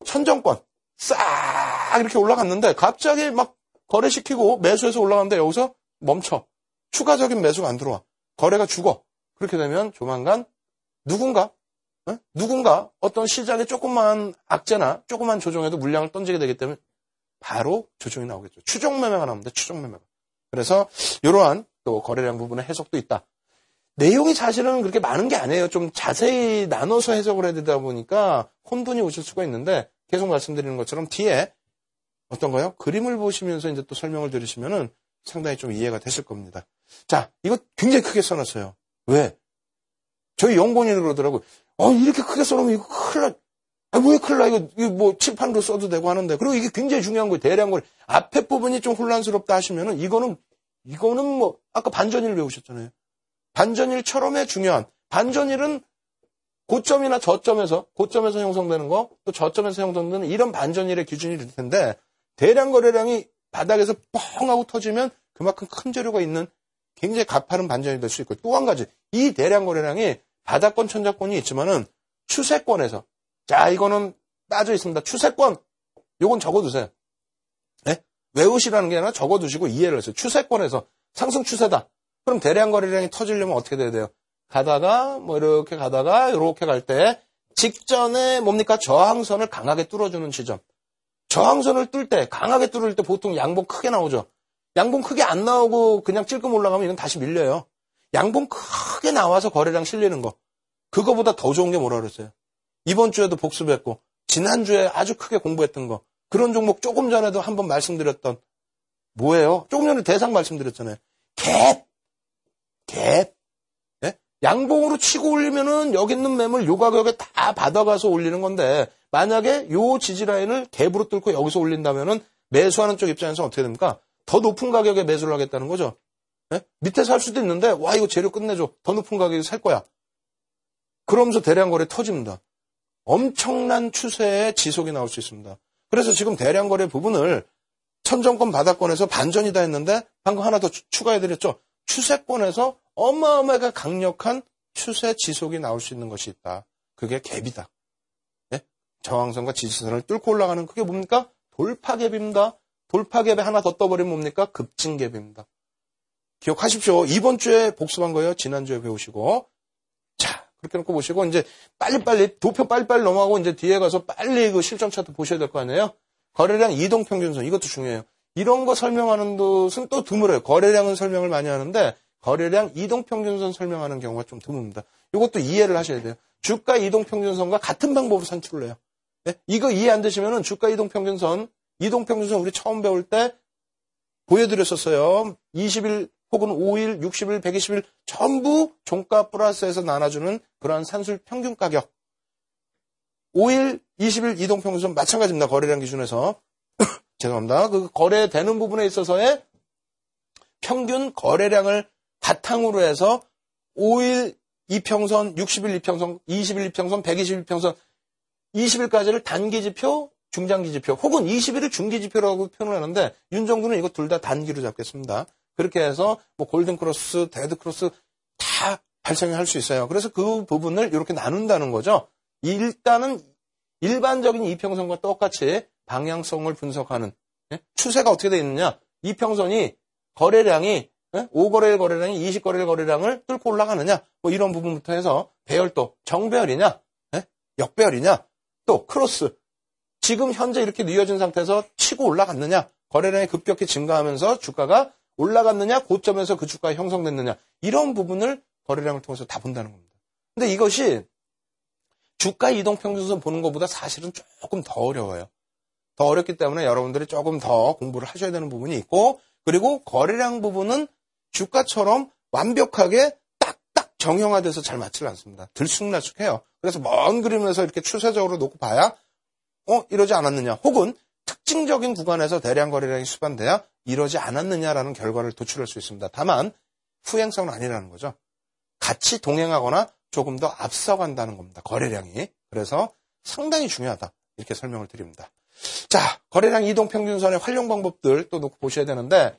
천정권 싹 이렇게 올라갔는데 갑자기 막 거래시키고 매수해서 올라갔는데 여기서 멈춰. 추가적인 매수가 안 들어와. 거래가 죽어. 그렇게 되면 조만간 누군가 어떤 시장에 조그만 악재나 조그만 조정에도 물량을 던지게 되기 때문에 바로 조정이 나오겠죠. 추정 매매가 나옵니다. 추정 매매가. 그래서 이러한 또 거래량 부분의 해석도 있다. 내용이 사실은 그렇게 많은 게 아니에요. 좀 자세히 나눠서 해석을 해야 되다 보니까 혼돈이 오실 수가 있는데 계속 말씀드리는 것처럼 뒤에 어떤 거요? 그림을 보시면서 이제 또 설명을 들으시면은 상당히 좀 이해가 되실 겁니다. 자, 이거 굉장히 크게 써놨어요. 왜? 저희 연구원이 그러더라고요. 이렇게 크게 써놓으면 이거 큰일 나. 왜 큰일 나? 이거 뭐 칠판으로 써도 되고 하는데. 그리고 이게 굉장히 중요한 거예요. 대량 거래. 앞에 부분이 좀 혼란스럽다 하시면은 이거는 뭐 아까 반전일 외우셨잖아요. 반전일처럼의 중요한 반전일은 고점이나 저점에서 형성되는 거, 또 저점에서 형성되는 이런 반전일의 기준이 될 텐데 대량 거래량이 바닥에서 뻥 하고 터지면 그만큼 큰 재료가 있는 굉장히 가파른 반전이 될 수 있고 또 한 가지 이 대량 거래량이 바닥권 천자권이 있지만은 추세권에서 자 이거는 빠져 있습니다. 추세권 요건 적어두세요. 네? 외우시라는 게 아니라 적어두시고 이해를 하세요. 추세권에서 상승 추세다. 그럼 대량 거래량이 터지려면 어떻게 돼야 돼요? 가다가 뭐 이렇게 가다가 이렇게 갈 때 직전에 뭡니까? 저항선을 강하게 뚫어주는 지점. 저항선을 뚫을 때 강하게 뚫을 때 보통 양봉 크게 나오죠. 양봉 크게 안 나오고 그냥 찔끔 올라가면 이건 다시 밀려요. 양봉 크게 나와서 거래량 실리는 거. 그거보다 더 좋은 게 뭐라 그랬어요? 이번 주에도 복습했고 지난주에 아주 크게 공부했던 거. 그런 종목 조금 전에도 한번 말씀드렸던 뭐예요? 조금 전에 대상 말씀드렸잖아요. 갭. 네? 양봉으로 치고 올리면은 여기 있는 매물 요 가격에 다 받아가서 올리는 건데 만약에 요 지지라인을 갭으로 뚫고 여기서 올린다면은 매수하는 쪽 입장에서 어떻게 됩니까? 더 높은 가격에 매수를 하겠다는 거죠. 네? 밑에 살 수도 있는데 와 이거 재료 끝내줘. 더 높은 가격에 살 거야. 그러면서 대량 거래 터집니다. 엄청난 추세의 지속이 나올 수 있습니다. 그래서 지금 대량 거래 부분을 천정권 바닥권에서 반전이다 했는데 방금 하나 더 추가해드렸죠. 추세권에서 어마어마하게 강력한 추세 지속이 나올 수 있는 것이 있다. 그게 갭이다. 네? 저항선과 지지선을 뚫고 올라가는 그게 뭡니까? 돌파갭입니다. 돌파갭에 하나 더 떠버리면 뭡니까? 급진갭입니다. 기억하십시오. 이번 주에 복습한 거예요. 지난주에 배우시고. 자, 그렇게 놓고 보시고 이제 빨리빨리 도표 빨리빨리 넘어가고 이제 뒤에 가서 빨리 그 실전 차트 보셔야 될 거 아니에요? 거래량 이동평균선 이것도 중요해요. 이런 거 설명하는 것은 또 드물어요. 거래량은 설명을 많이 하는데 거래량 이동평균선 설명하는 경우가 좀 드뭅니다. 이것도 이해를 하셔야 돼요. 주가 이동평균선과 같은 방법으로 산출을 해요. 네? 이거 이해 안 되시면은 주가 이동평균선 우리 처음 배울 때 보여드렸었어요. 20일 혹은 5일, 60일, 120일 전부 종가 플러스에서 나눠주는 그러한 산술 평균 가격. 5일, 20일 이동평균선 마찬가지입니다. 거래량 기준에서. 죄송합니다. 그 거래되는 부분에 있어서의 평균 거래량을 바탕으로 해서 5일 이평선, 60일 이평선, 20일 이평선, 120일 이평선, 20일까지를 단기 지표, 중장기 지표, 혹은 20일을 중기 지표라고 표현을 하는데 윤정두는 이거 둘 다 단기로 잡겠습니다. 그렇게 해서 뭐 골든 크로스, 데드 크로스 다 발생할 수 있어요. 그래서 그 부분을 이렇게 나눈다는 거죠. 일단은 일반적인 이평선과 똑같이 방향성을 분석하는 추세가 어떻게 되어 있느냐. 이평선이 거래량이 5거래일 거래량이 20거래일 거래량을 뚫고 올라가느냐. 뭐 이런 부분부터 해서 배열도 정배열이냐, 역배열이냐, 또 크로스. 지금 현재 이렇게 뉘어진 상태에서 치고 올라갔느냐, 거래량이 급격히 증가하면서 주가가 올라갔느냐, 고점에서 그 주가가 형성됐느냐. 이런 부분을 거래량을 통해서 다 본다는 겁니다. 근데 이것이 주가 이동평균선 보는 것보다 사실은 조금 더 어려워요. 더 어렵기 때문에 여러분들이 조금 더 공부를 하셔야 되는 부분이 있고, 그리고 거래량 부분은 주가처럼 완벽하게 딱딱 정형화돼서 잘 맞지를 않습니다. 들쑥날쑥해요. 그래서 먼 그림에서 이렇게 추세적으로 놓고 봐야 이러지 않았느냐, 혹은 특징적인 구간에서 대량 거래량이 수반돼야 이러지 않았느냐라는 결과를 도출할 수 있습니다. 다만 후행성은 아니라는 거죠. 같이 동행하거나 조금 더 앞서간다는 겁니다. 거래량이. 그래서 상당히 중요하다. 이렇게 설명을 드립니다. 자, 거래량 이동평균선의 활용 방법들 또 놓고 보셔야 되는데,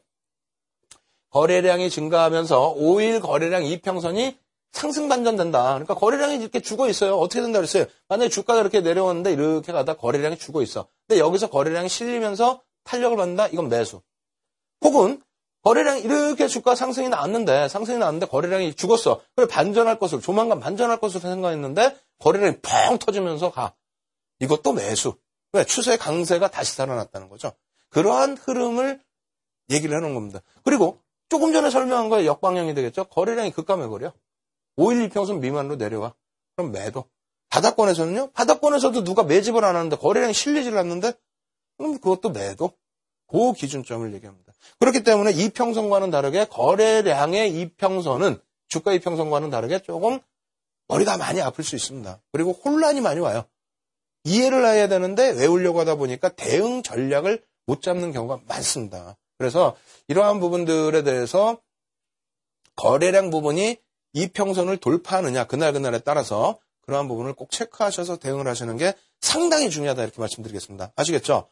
거래량이 증가하면서 5일 거래량 이평선이 상승 반전된다. 그러니까 거래량이 이렇게 죽어 있어요. 어떻게 된다 그랬어요? 만약에 주가가 이렇게 내려오는데 이렇게 가다 거래량이 죽어 있어. 근데 여기서 거래량이 실리면서 탄력을 받는다? 이건 매수. 혹은 거래량이 이렇게 주가 상승이 나왔는데 거래량이 죽었어. 그래 반전할 것으로, 조만간 반전할 것으로 생각했는데 거래량이 펑 터지면서 가. 이것도 매수. 왜? 추세 강세가 다시 살아났다는 거죠. 그러한 흐름을 얘기를 해놓은 겁니다. 그리고 조금 전에 설명한 거에 역방향이 되겠죠. 거래량이 급감해버려. 5일 이평선 미만으로 내려와. 그럼 매도. 바닥권에서는요? 바닥권에서도 누가 매집을 안 하는데 거래량이 실리질 않는데? 그럼 그것도 매도. 그 기준점을 얘기합니다. 그렇기 때문에 이평선과는 다르게 거래량의 이평선은 주가 이평선과는 다르게 조금 머리가 많이 아플 수 있습니다. 그리고 혼란이 많이 와요. 이해를 해야 되는데 외우려고 하다 보니까 대응 전략을 못 잡는 경우가 많습니다. 그래서 이러한 부분들에 대해서 거래량 부분이 이평선을 돌파하느냐 그날에 따라서 그러한 부분을 꼭 체크하셔서 대응을 하시는 게 상당히 중요하다 이렇게 말씀드리겠습니다. 아시겠죠?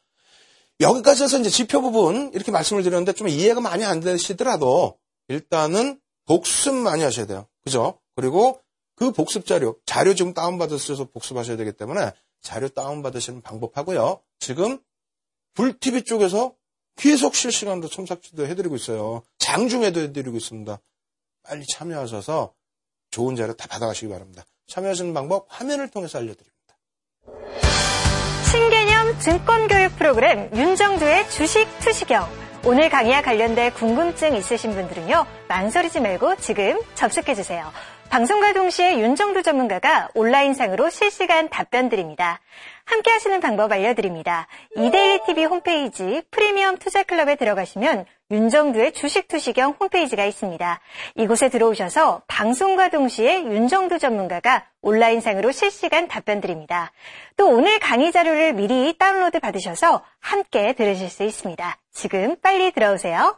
여기까지 해서 이제 지표 부분 이렇게 말씀을 드렸는데 좀 이해가 많이 안 되시더라도 일단은 복습 많이 하셔야 돼요. 그죠? 그리고 그 복습 자료 지금 다운받으셔서 복습하셔야 되기 때문에 자료 다운받으시는 방법 하고요. 지금 불TV 쪽에서 계속 실시간으로 첨삭지도 해드리고 있어요. 장중에도 해드리고 있습니다. 빨리 참여하셔서 좋은 자료 다 받아가시기 바랍니다. 참여하시는 방법 화면을 통해서 알려드립니다. 신개념 증권교육 프로그램 윤정두의 주식 투시경. 오늘 강의와 관련된 궁금증 있으신 분들은요. 망설이지 말고 지금 접속해주세요. 방송과 동시에 윤정두 전문가가 온라인상으로 실시간 답변 드립니다. 함께 하시는 방법 알려드립니다. 이데일리TV 홈페이지 프리미엄 투자클럽에 들어가시면 윤정두의 주식 투시경 홈페이지가 있습니다. 이곳에 들어오셔서 방송과 동시에 윤정두 전문가가 온라인상으로 실시간 답변 드립니다. 또 오늘 강의 자료를 미리 다운로드 받으셔서 함께 들으실 수 있습니다. 지금 빨리 들어오세요.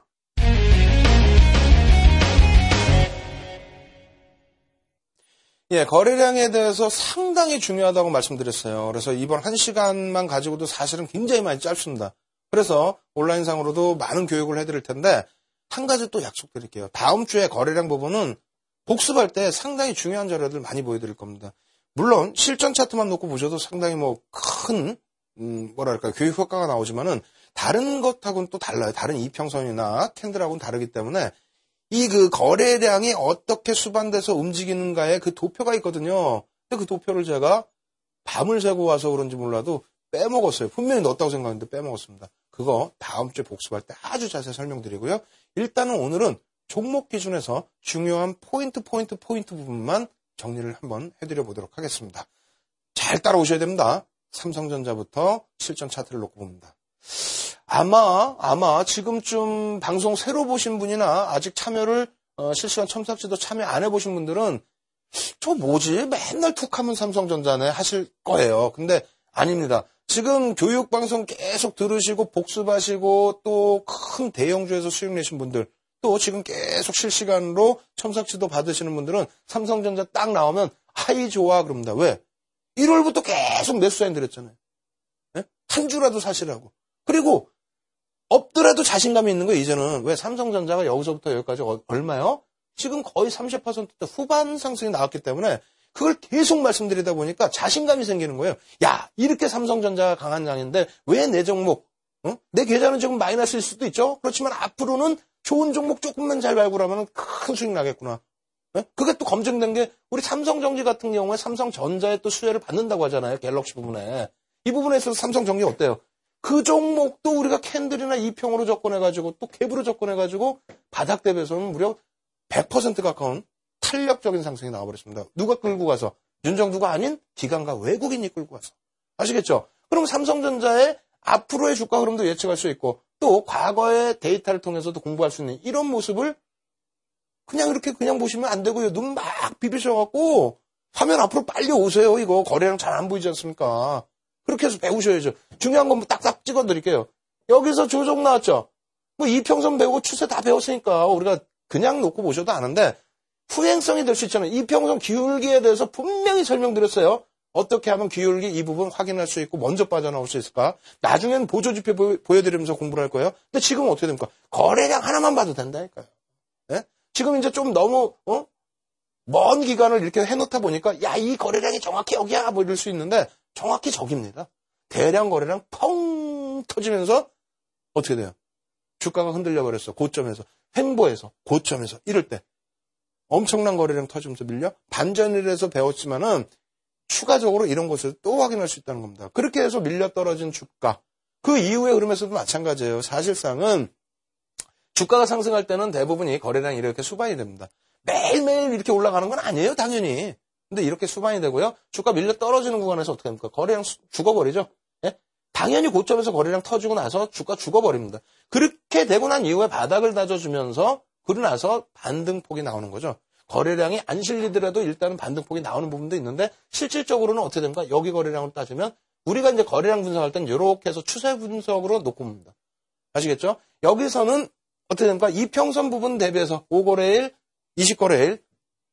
예, 거래량에 대해서 상당히 중요하다고 말씀드렸어요. 그래서 이번 1시간만 가지고도 사실은 굉장히 많이 짧습니다. 그래서 온라인상으로도 많은 교육을 해드릴 텐데 한 가지 또 약속드릴게요. 다음 주에 거래량 부분은 복습할 때 상당히 중요한 자료들 많이 보여드릴 겁니다. 물론 실전 차트만 놓고 보셔도 상당히 큰 교육 효과가 나오지만은 다른 것하고는 또 달라요. 다른 이평선이나 캔들하고는 다르기 때문에 이 거래량이 어떻게 수반돼서 움직이는가에 그 도표가 있거든요. 근데 그 도표를 제가 밤을 새고 와서 그런지 몰라도 빼먹었어요. 분명히 넣었다고 생각했는데 빼먹었습니다. 그거 다음 주에 복습할 때 아주 자세히 설명드리고요. 일단은 오늘은 종목 기준에서 중요한 포인트 부분만 정리를 한번 해드려 보도록 하겠습니다. 잘 따라오셔야 됩니다. 삼성전자부터 실전 차트를 놓고 봅니다. 아마 지금쯤 방송 새로 보신 분이나 아직 참여를 실시간 첨삭지도 참여 안 해보신 분들은 저 뭐지? 맨날 툭하면 삼성전자네 하실 거예요. 근데 아닙니다. 지금 교육방송 계속 들으시고 복습하시고 또 큰 대형주에서 수익 내신 분들 또 지금 계속 실시간으로 첨삭지도 받으시는 분들은 삼성전자 딱 나오면 하이 좋아 그럽니다. 왜? 1월부터 계속 매수 사인 드렸잖아요. 네? 한 주라도 사시라고. 그리고 없더라도 자신감이 있는 거예요. 이제는. 왜? 삼성전자가 여기서부터 여기까지 얼마요? 지금 거의 30%대 후반 상승이 나왔기 때문에 그걸 계속 말씀드리다 보니까 자신감이 생기는 거예요. 야, 이렇게 삼성전자가 강한 장인데 왜 내 종목, 내 계좌는 지금 마이너스일 수도 있죠. 그렇지만 앞으로는 좋은 종목 조금만 잘 발굴하면 큰 수익 나겠구나. 그게 또 검증된 게 우리 삼성전기 같은 경우에 삼성전자의 또 수혜를 받는다고 하잖아요. 갤럭시 부분에. 이 부분에 있어서 삼성전기 어때요? 그 종목도 우리가 캔들이나 이평으로 접근해가지고 또 갭으로 접근해가지고 바닥 대비해서는 무려 100% 가까운 탄력적인 상승이 나와버렸습니다. 누가 끌고 가서? 윤정두가 아닌 기관과 외국인이 끌고 가서. 아시겠죠? 그럼 삼성전자의 앞으로의 주가 흐름도 예측할 수 있고 또 과거의 데이터를 통해서도 공부할 수 있는 이런 모습을 그냥 이렇게 그냥 보시면 안 되고요. 눈 막 비비셔갖고 화면 앞으로 빨리 오세요. 이거 거래량 잘 안 보이지 않습니까? 그렇게 해서 배우셔야죠. 중요한 건 뭐 딱딱 찍어드릴게요. 여기서 조정 나왔죠? 뭐 이평선 배우고 추세 다 배웠으니까 우리가 그냥 놓고 보셔도 아는데 후행성이 될 수 있잖아요. 이평선 기울기에 대해서 분명히 설명드렸어요. 어떻게 하면 기울기 이 부분 확인할 수 있고 먼저 빠져나올 수 있을까? 나중에는 보조지표 보여드리면서 공부를 할 거예요. 근데 지금은 어떻게 됩니까? 거래량 하나만 봐도 된다니까요. 네? 지금 이제 좀 너무 먼 기간을 이렇게 해놓다 보니까 야, 이 거래량이 정확히 여기야 뭐 이럴 수 있는데 정확히 저깁니다. 대량 거래량 펑 터지면서 어떻게 돼요? 주가가 흔들려 버렸어. 고점에서. 횡보해서 고점에서 이럴 때 엄청난 거래량 터지면서 밀려 반전일에서 배웠지만은 추가적으로 이런 것을 또 확인할 수 있다는 겁니다. 그렇게 해서 밀려 떨어진 주가 그 이후의 흐름에서도 마찬가지예요. 사실상은 주가가 상승할 때는 대부분이 거래량이 이렇게 수반이 됩니다. 매일매일 이렇게 올라가는 건 아니에요, 당연히. 근데 이렇게 수반이 되고요. 주가 밀려 떨어지는 구간에서 어떻게 됩니까? 거래량 죽어버리죠. 예? 당연히 고점에서 거래량 터지고 나서 주가 죽어버립니다. 그렇게 되고 난 이후에 바닥을 다져주면서 그러고 나서 반등폭이 나오는 거죠. 거래량이 안 실리더라도 일단은 반등폭이 나오는 부분도 있는데 실질적으로는 어떻게 됩니까? 여기 거래량을 따지면 우리가 이제 거래량 분석할 땐 이렇게 해서 추세 분석으로 놓고 봅니다. 아시겠죠? 여기서는 어떻게 됩니까? 이평선 부분 대비해서 5거래일, 20거래일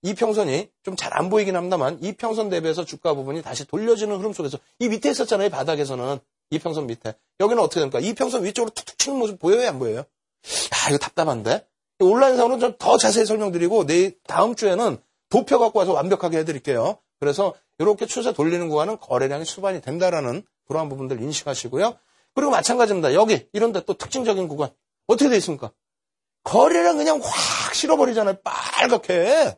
이평선이 좀 잘 안 보이긴 합니다만 이평선 대비해서 주가 부분이 다시 돌려지는 흐름 속에서 이 밑에 있었잖아요. 바닥에서는 이평선 밑에. 여기는 어떻게 됩니까? 이평선 위쪽으로 툭툭 치는 모습 보여요? 안 보여요? 야, 이거 답답한데? 온라인상으로는 좀 더 자세히 설명드리고 다음 주에는 도표 갖고 와서 완벽하게 해드릴게요. 그래서 이렇게 추세 돌리는 구간은 거래량이 수반이 된다라는 그러한 부분들 인식하시고요. 그리고 마찬가지입니다. 여기 이런 데 또 특징적인 구간 어떻게 돼 있습니까? 거래량 그냥 확 실어버리잖아요. 빨갛게.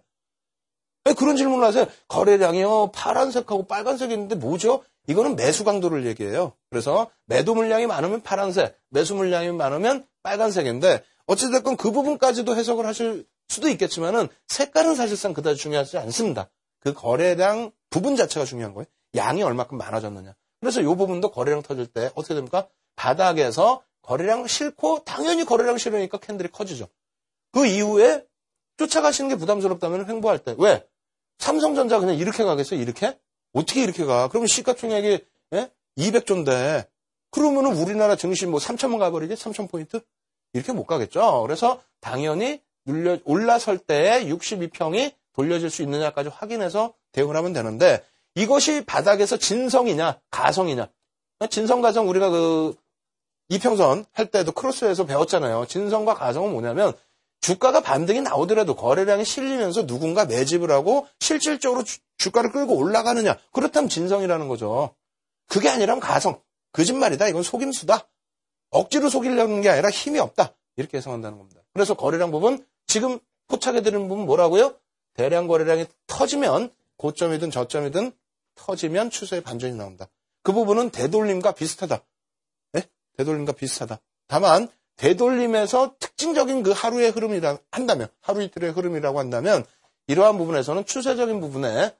왜 그런 질문을 하세요? 거래량이요. 파란색하고 빨간색이 있는데 뭐죠? 이거는 매수 강도를 얘기해요. 그래서 매도 물량이 많으면 파란색, 매수 물량이 많으면 빨간색인데 어찌됐건 그 부분까지도 해석을 하실 수도 있겠지만은 색깔은 사실상 그다지 중요하지 않습니다. 그 거래량 부분 자체가 중요한 거예요. 양이 얼마큼 많아졌느냐. 그래서 이 부분도 거래량 터질 때 어떻게 됩니까? 바닥에서 거래량 싫고 당연히 거래량 싫으니까 캔들이 커지죠. 그 이후에 쫓아가시는 게 부담스럽다면 횡보할 때. 왜? 삼성전자 그냥 이렇게 가겠어요? 이렇게? 어떻게 이렇게 가? 그러면 시가총액이 200조인데 그러면은 우리나라 증시 뭐 3천만 가버리지? 3,000포인트? 이렇게 못 가겠죠. 그래서 당연히 올라설 때 62평이 돌려질 수 있느냐까지 확인해서 대응을 하면 되는데 이것이 바닥에서 진성이냐 가성이냐. 진성 가성 우리가 그 이평선 할 때도 크로스에서 배웠잖아요. 진성과 가성은 뭐냐면 주가가 반등이 나오더라도 거래량이 실리면서 누군가 매집을 하고 실질적으로 주가를 끌고 올라가느냐. 그렇다면 진성이라는 거죠. 그게 아니라면 가성. 거짓말이다. 이건 속임수다. 억지로 속이려는 게 아니라 힘이 없다. 이렇게 해석한다는 겁니다. 그래서 거래량 부분 지금 포착해드리는 부분 뭐라고요? 대량 거래량이 터지면 고점이든 저점이든 터지면 추세의 반전이 나온다. 그 부분은 되돌림과 비슷하다. 네? 되돌림과 비슷하다. 다만 되돌림에서 특징적인 그 하루의 흐름이라 한다면 하루 이틀의 흐름이라고 한다면 이러한 부분에서는 추세적인 부분에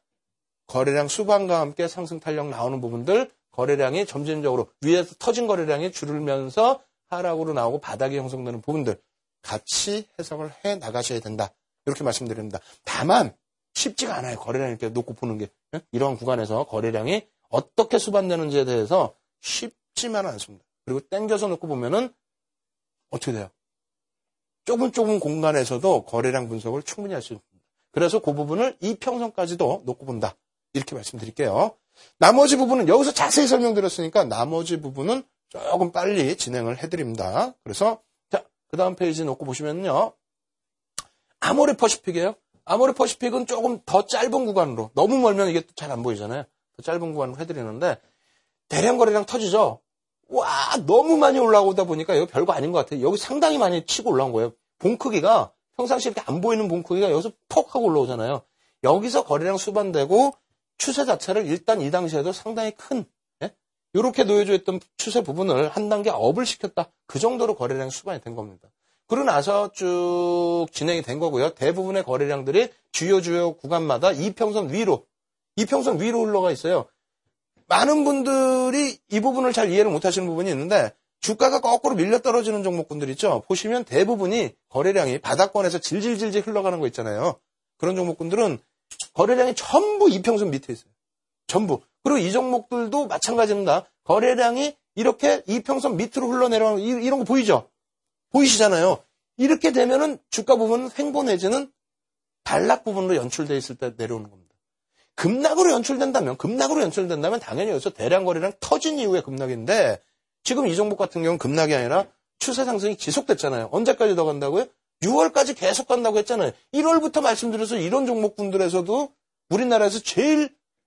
거래량 수반과 함께 상승 탄력 나오는 부분들 거래량이 점진적으로 위에서 터진 거래량이 줄으면서 하락으로 나오고 바닥이 형성되는 부분들 같이 해석을 해 나가셔야 된다. 이렇게 말씀드립니다. 다만 쉽지가 않아요. 거래량 이렇게 놓고 보는 게. 이러한 구간에서 거래량이 어떻게 수반되는지에 대해서 쉽지만은 않습니다. 그리고 땡겨서 놓고 보면은 어떻게 돼요? 좁은 공간에서도 거래량 분석을 충분히 할 수 있습니다. 그래서 그 부분을 이평선까지도 놓고 본다. 이렇게 말씀드릴게요. 나머지 부분은 여기서 자세히 설명드렸으니까 나머지 부분은 조금 빨리 진행을 해드립니다. 그래서 자, 그 다음 페이지 놓고 보시면요. 아모레 퍼시픽이에요. 아모레 퍼시픽은 조금 더 짧은 구간으로, 너무 멀면 이게 또 잘 안 보이잖아요. 더 짧은 구간으로 해드리는데, 대량 거래량 터지죠? 와, 너무 많이 올라오다 보니까 여기 별거 아닌 것 같아요. 여기 상당히 많이 치고 올라온 거예요. 봉 크기가, 평상시에 이렇게 안 보이는 봉 크기가 여기서 퍽 하고 올라오잖아요. 여기서 거래량 수반되고, 추세 자체를 일단 이 당시에도 상당히 큰, 이렇게 놓여져 있던 추세 부분을 한 단계 업을 시켰다. 그 정도로 거래량 수반이 된 겁니다. 그러고 나서 쭉 진행이 된 거고요. 대부분의 거래량들이 주요 구간마다 이평선 위로 흘러가 있어요. 많은 분들이 이 부분을 잘 이해를 못 하시는 부분이 있는데, 주가가 거꾸로 밀려 떨어지는 종목군들 있죠. 보시면 대부분이 거래량이 바닥권에서 질질질질 흘러가는 거 있잖아요. 그런 종목군들은 거래량이 전부 이평선 밑에 있어요. 전부. 그리고 이 종목들도 마찬가지입니다. 거래량이 이렇게 이평선 밑으로 흘러내려가는 이런 거 보이죠? 보이시잖아요. 이렇게 되면은 주가 부분은 횡보 내지는 단락 부분으로 연출되어 있을 때 내려오는 겁니다. 급락으로 연출된다면 당연히 여기서 대량 거래량 터진 이후에 급락인데, 지금 이 종목 같은 경우는 급락이 아니라 추세 상승이 지속됐잖아요. 언제까지 더 간다고요? 6월까지 계속 간다고 했잖아요. 1월부터 말씀드려서 이런 종목군들에서도 우리나라에서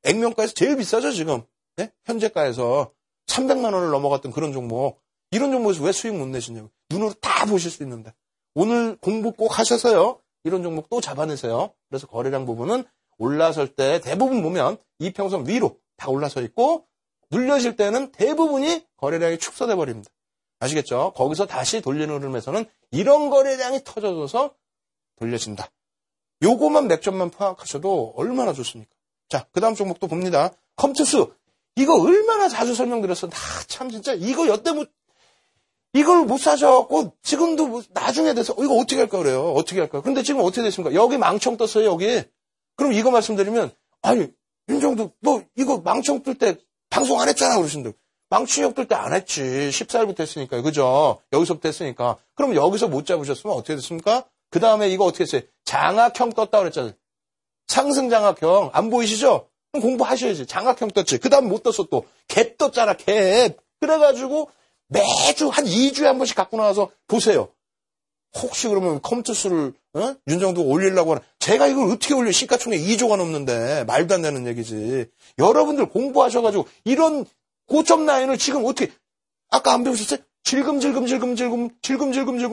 액면가에서 제일 비싸죠, 지금. 네? 현재가에서 300만 원을 넘어갔던 그런 종목. 이런 종목에서 왜 수익 못 내시냐고. 눈으로 다 보실 수 있는데. 오늘 공부 꼭 하셔서요. 이런 종목 또 잡아내세요. 그래서 거래량 부분은 올라설 때 대부분 보면 이평선 위로 다 올라서 있고, 눌려질 때는 대부분이 거래량이 축소돼 버립니다. 아시겠죠? 거기서 다시 돌리는 흐름에서는 이런 거래량이 터져져서 돌려진다. 요거만 맥점만 파악하셔도 얼마나 좋습니까? 자, 그 다음 종목도 봅니다. 컴투스. 이거 얼마나 자주 설명드렸어. 참 진짜 이거 여태 이걸 못 사셔갖고 지금도 나중에 돼서 이거 어떻게 할까 그래요. 어떻게 할까. 근데 지금 어떻게 됐습니까? 여기 망청 떴어요. 여기. 그럼 이거 말씀드리면, 아니 윤정도 너 이거 망청 뜰 때 방송 안 했잖아 그러신데, 망치역 뜰 때 안 했지. 14일부터 했으니까요. 그죠? 여기서부터 했으니까. 그럼 여기서 못 잡으셨으면 어떻게 됐습니까? 그 다음에 이거 어떻게 했어요? 장악형 떴다 그랬잖아요. 상승 장악형. 안 보이시죠? 그럼 공부하셔야지. 장악형 떴지. 그 다음 못 떴어 또. 갭 떴잖아. 갭. 그래가지고 매주 한 2주에 한 번씩 갖고 나와서 보세요. 혹시 그러면 컴투스를 윤정도 올리려고 하나. 제가 이걸 어떻게 올려. 시가총액 2조가 넘는데 말도 안 되는 얘기지. 여러분들 공부하셔가지고 이런 고점 라인을 지금 어떻게, 아까 안 배우셨어요? 질금질금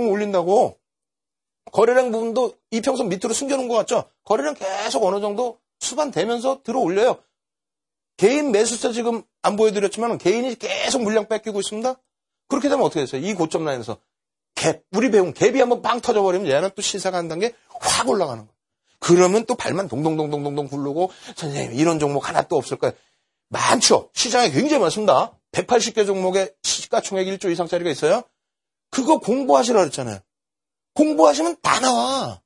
올린다고. 거래량 부분도 이평선 밑으로 숨겨놓은 것 같죠? 거래량 계속 어느 정도 수반되면서 들어 올려요. 개인 매수세 지금 안 보여드렸지만 개인이 계속 물량 뺏기고 있습니다. 그렇게 되면 어떻게 됐어요? 이 고점 라인에서 우리 배운 갭이 한번 빵 터져버리면 얘는 또 시세가 한 단계 확 올라가는 거예요. 그러면 또 발만 동동동동동동 굴르고, 선생님 이런 종목 하나 또 없을까요? 많죠. 시장에 굉장히 많습니다. 180개 종목에 시가총액 1조 이상짜리가 있어요. 그거 공부하시라 그랬잖아요. 공부하시면 다 나와.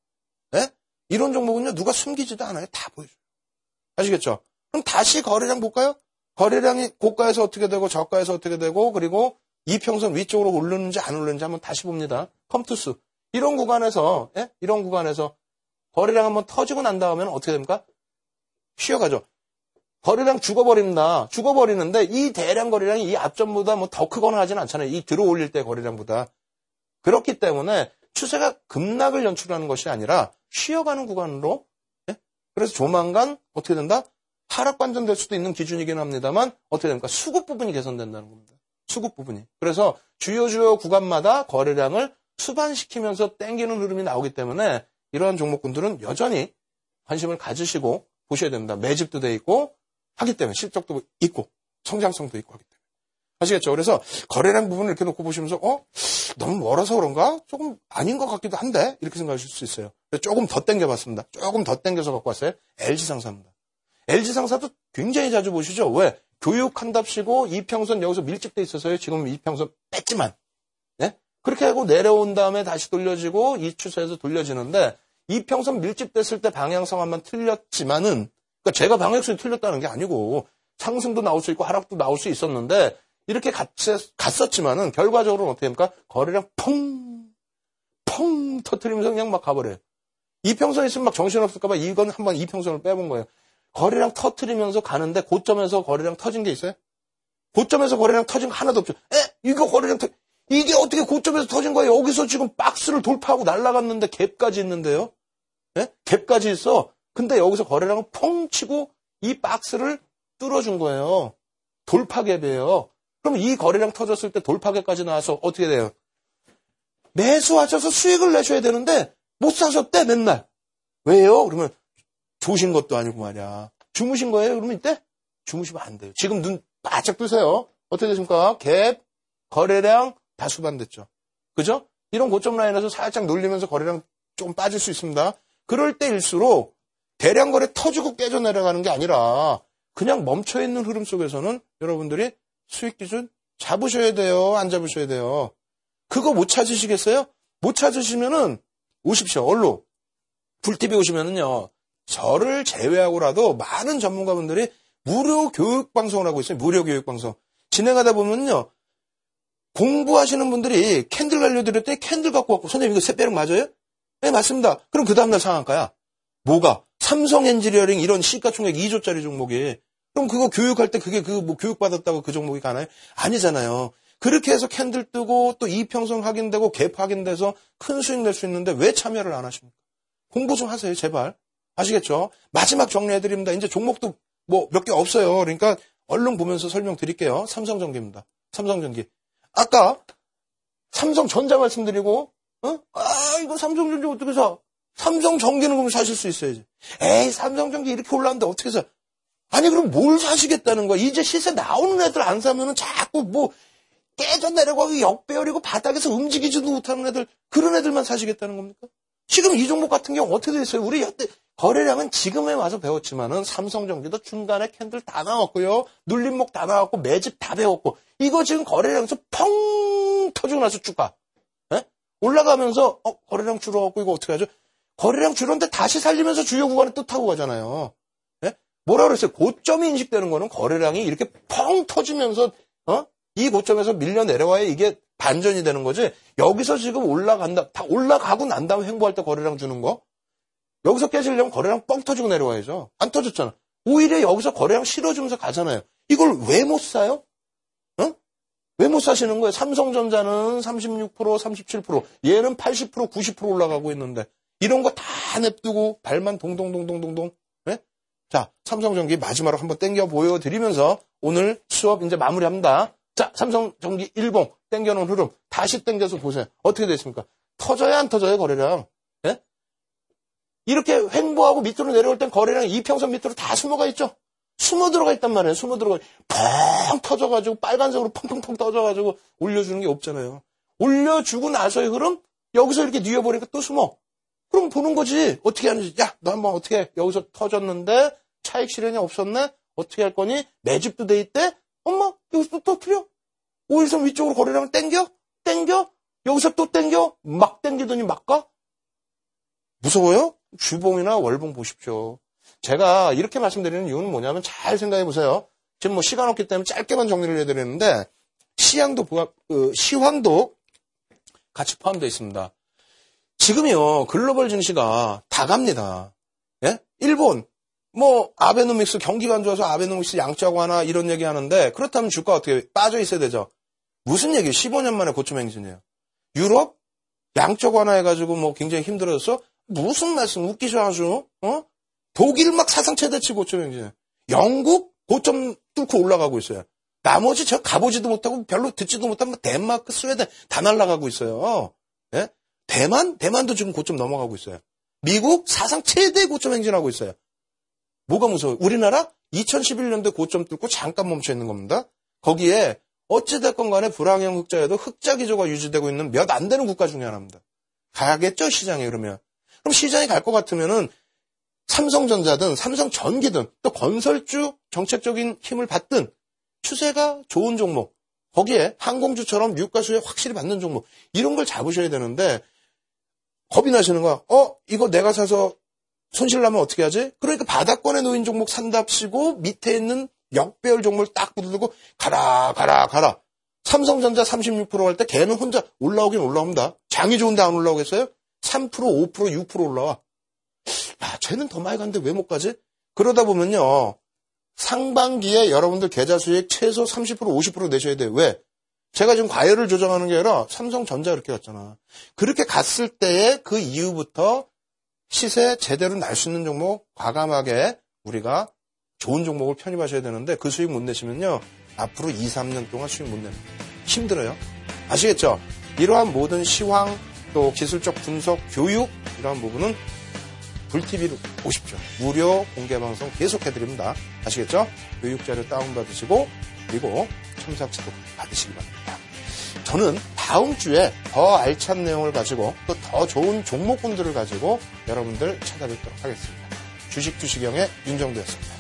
네? 이런 종목은요, 누가 숨기지도 않아요. 다 보여줘요. 아시겠죠? 그럼 다시 거래량 볼까요? 거래량이 고가에서 어떻게 되고 저가에서 어떻게 되고, 그리고 이평선 위쪽으로 오르는지 안 오르는지 한번 다시 봅니다. 컴투스. 이런 구간에서 거래량 한번 터지고 난 다음에는 어떻게 됩니까? 쉬어가죠. 거래량 죽어버립니다. 죽어버리는데 이 대량 거래량이 이 앞전보다 뭐 더 크거나 하진 않잖아요. 이 들어올릴 때 거래량보다. 그렇기 때문에 추세가 급락을 연출하는 것이 아니라 쉬어가는 구간으로, 그래서 조만간 어떻게 된다? 하락 반전될 수도 있는 기준이긴 합니다만 어떻게 됩니까? 수급 부분이 개선된다는 겁니다. 수급 부분이. 그래서 주요 구간마다 거래량을 수반시키면서 땡기는 흐름이 나오기 때문에 이러한 종목군들은 여전히 관심을 가지시고 보셔야 됩니다. 매집도 돼 있고 하기 때문에 실적도 있고 성장성도 있고 하기 때문에. 아시겠죠? 그래서 거래량 부분을 이렇게 놓고 보시면서 너무 멀어서 그런가? 조금 아닌 것 같기도 한데 이렇게 생각하실 수 있어요. 조금 더 땡겨봤습니다. 조금 더 땡겨서 갖고 왔어요. LG상사입니다. LG상사도 굉장히 자주 보시죠. 왜? 교육한답시고 이평선 여기서 밀집돼 있어서요. 지금 이평선 뺐지만, 그렇게 하고 내려온 다음에 다시 돌려지고 이 추세에서 돌려지는데, 이평선 밀집됐을 때 방향성만 틀렸지만은, 그러니까 제가 방향성이 틀렸다는 게 아니고 상승도 나올 수 있고 하락도 나올 수 있었는데 이렇게 갔었지만은 결과적으로는 어떻게 됩니까? 거래량 펑 터뜨리면서 그냥 막 가버려요. 이평선 있으면 막 정신없을까봐 이건 한번 이평선을 빼본 거예요. 거래량 터뜨리면서 가는데 고점에서 거래량 터진 게 있어요? 고점에서 거래량 터진 거 하나도 없죠. 이게 어떻게 고점에서 터진 거예요? 여기서 지금 박스를 돌파하고 날아갔는데 갭까지 있는데요. 예? 갭까지 있어. 근데 여기서 거래량을 펑 치고 이 박스를 뚫어준 거예요. 돌파갭이에요. 그럼 이 거래량 터졌을 때 돌파갭까지 나와서 어떻게 돼요? 매수하셔서 수익을 내셔야 되는데 못 사셨대 맨날. 왜요? 그러면 조신 것도 아니고 말이야. 주무신 거예요? 그러면 이때 주무시면 안 돼요. 지금 눈 바짝 뜨세요. 어떻게 되십니까? 갭, 거래량 다 수반됐죠. 그죠? 이런 고점 라인에서 살짝 눌리면서 거래량 조금 빠질 수 있습니다. 그럴 때일수록 대량 거래 터지고 깨져 내려가는 게 아니라 그냥 멈춰있는 흐름 속에서는 여러분들이 수익 기준 잡으셔야 돼요? 안 잡으셔야 돼요? 그거 못 찾으시겠어요? 못 찾으시면은 오십시오. 얼로. 불TV 오시면은요. 저를 제외하고라도 많은 전문가분들이 무료 교육 방송을 하고 있어요. 무료 교육 방송. 진행하다 보면요. 공부하시는 분들이 캔들 알려드렸더니 캔들 갖고 왔고 선생님 이거 셋배력 맞아요? 네 맞습니다. 그럼 그 다음날 상한가야. 뭐가? 삼성 엔지니어링 이런 시가총액 2조짜리 종목이. 그럼 그거 교육할 때 그게 뭐 교육받았다고 그 종목이 가나요? 아니잖아요. 그렇게 해서 캔들 뜨고 또 이평선 확인되고 갭 확인돼서 큰 수익 낼 수 있는데 왜 참여를 안 하십니까? 공부 좀 하세요, 제발. 아시겠죠? 마지막 정리해드립니다. 이제 종목도 뭐 몇 개 없어요. 그러니까 얼른 보면서 설명드릴게요. 삼성전기입니다. 삼성전기. 아까 삼성전자 말씀드리고, 이거 삼성전기 어떻게 사? 삼성전기는 그럼 사실 수 있어야지. 에이, 삼성전기 이렇게 올랐는데 어떻게 사? 아니, 그럼 뭘 사시겠다는 거야? 이제 시세 나오는 애들 안 사면은 자꾸 뭐, 깨져 내려가고 역배열이고 바닥에서 움직이지도 못하는 애들, 그런 애들만 사시겠다는 겁니까? 지금 이 종목 같은 경우 어떻게 돼 있어요? 우리 여태 거래량은 지금에 와서 배웠지만은 삼성전기도 중간에 캔들 다 나왔고요. 눌림목 다 나왔고 매집 다 배웠고 이거 지금 거래량에서 펑 터지고 나서 쭉 가. 예? 올라가면서 거래량 줄어갖고 이거 어떻게 하죠? 거래량 줄었는데 다시 살리면서 주요 구간에 또 타고 가잖아요. 예? 뭐라 그랬어요? 고점이 인식되는 거는 거래량이 이렇게 펑 터지면서 이 고점에서 밀려 내려와야 이게 반전이 되는 거지. 여기서 지금 올라간다. 다 올라가고 난 다음에 횡보할 때 거래량 주는 거. 여기서 깨지려면 거래량 뻥 터지고 내려와야죠. 안 터졌잖아. 오히려 여기서 거래량 실어주면서 가잖아요. 이걸 왜 못 사요? 왜 못 사시는 거예요? 삼성전자는 36%, 37%, 얘는 80%, 90% 올라가고 있는데 이런 거 다 냅두고 발만 동동동동동동. 네? 자, 삼성전기 마지막으로 한번 땡겨 보여드리면서 오늘 수업 이제 마무리합니다. 자, 삼성전기 일봉 땡겨놓은 흐름 다시 땡겨서 보세요. 어떻게 됐습니까? 터져야 안 터져요, 거래량? 예? 이렇게 횡보하고 밑으로 내려올 땐 거래량 이평선 밑으로 다 숨어가 있죠? 숨어 들어가 있단 말이에요. 숨어 들어가 펑 터져가지고 빨간색으로 펑펑펑 터져가지고 올려주는 게 없잖아요. 올려주고 나서의 흐름 여기서 이렇게 뉘어버리니까 또 숨어. 그럼 보는 거지. 어떻게 하는지. 야, 너 한번 어떻게 해? 여기서 터졌는데 차익 실현이 없었네? 어떻게 할 거니? 매집도 돼 있대? 엄마, 여기서 또 터뜨려? 5일선 위쪽으로 거래량을 땡겨? 여기서 또 땡겨? 막 땡기더니 막 가? 무서워요? 주봉이나 월봉 보십시오. 제가 이렇게 말씀드리는 이유는 뭐냐면 잘 생각해 보세요. 지금 뭐 시간 없기 때문에 짧게만 정리를 해드리는데 시황도 같이 포함되어 있습니다. 지금이요 글로벌 증시가 다 갑니다. 예? 일본 뭐 아베노믹스 경기가 안 좋아서 아베노믹스 양자고 하나 이런 얘기 하는데 그렇다면 주가 어떻게 빠져 있어야 되죠? 무슨 얘기예요? 15년 만에 고점 행진이에요. 유럽 양적 완화 해가지고 뭐 굉장히 힘들어졌어? 무슨 말씀 웃기셔 아주. 독일 막 사상 최대치 고점 행진이에요. 영국 고점 뚫고 올라가고 있어요. 나머지 저 가보지도 못하고 별로 듣지도 못한 뭐 덴마크, 스웨덴 다 날아가고 있어요. 예? 대만도 지금 고점 넘어가고 있어요. 미국 사상 최대 고점 행진하고 있어요. 뭐가 무서워요? 우리나라 2011년도에 고점 뚫고 잠깐 멈춰 있는 겁니다. 거기에 어찌됐건 간에 불황형 흑자에도 흑자 기조가 유지되고 있는 몇 안 되는 국가 중에 하나입니다. 가겠죠, 시장에 그러면. 그럼 시장에 갈 것 같으면은 삼성전자든 삼성전기든 또 건설주 정책적인 힘을 받든 추세가 좋은 종목, 거기에 항공주처럼 유가 수혜 확실히 받는 종목, 이런 걸 잡으셔야 되는데 겁이 나시는 거야. 이거 내가 사서 손실 나면 어떻게 하지? 그러니까 바닥권에 놓인 종목 산답시고 밑에 있는 역배열 종목을 딱 붙들고 가라. 삼성전자 36% 할 때 걔는 혼자 올라오긴 올라옵니다. 장이 좋은데 안 올라오겠어요? 3%, 5%, 6% 올라와. 야, 쟤는 더 많이 갔는데 왜 못 가지? 그러다 보면요. 상반기에 여러분들 계좌 수익 최소 30%, 50% 내셔야 돼요. 왜? 제가 지금 과열을 조정하는 게 아니라 삼성전자 이렇게 갔잖아. 그렇게 갔을 때에 그 이후부터 시세 제대로 날 수 있는 종목 과감하게 우리가 좋은 종목을 편입하셔야 되는데 그 수익 못 내시면요. 앞으로 2, 3년 동안 수익 못 냅니다. 힘들어요. 아시겠죠? 이러한 모든 시황 또 기술적 분석, 교육 이러한 부분은 불TV로 오십시오. 무료 공개방송 계속해드립니다. 아시겠죠? 교육자료 다운받으시고 그리고 첨삭지도 받으시기 바랍니다. 저는 다음 주에 더 알찬 내용을 가지고 또 더 좋은 종목군들을 가지고 여러분들 찾아뵙도록 하겠습니다. 주식투시경의 윤정도였습니다.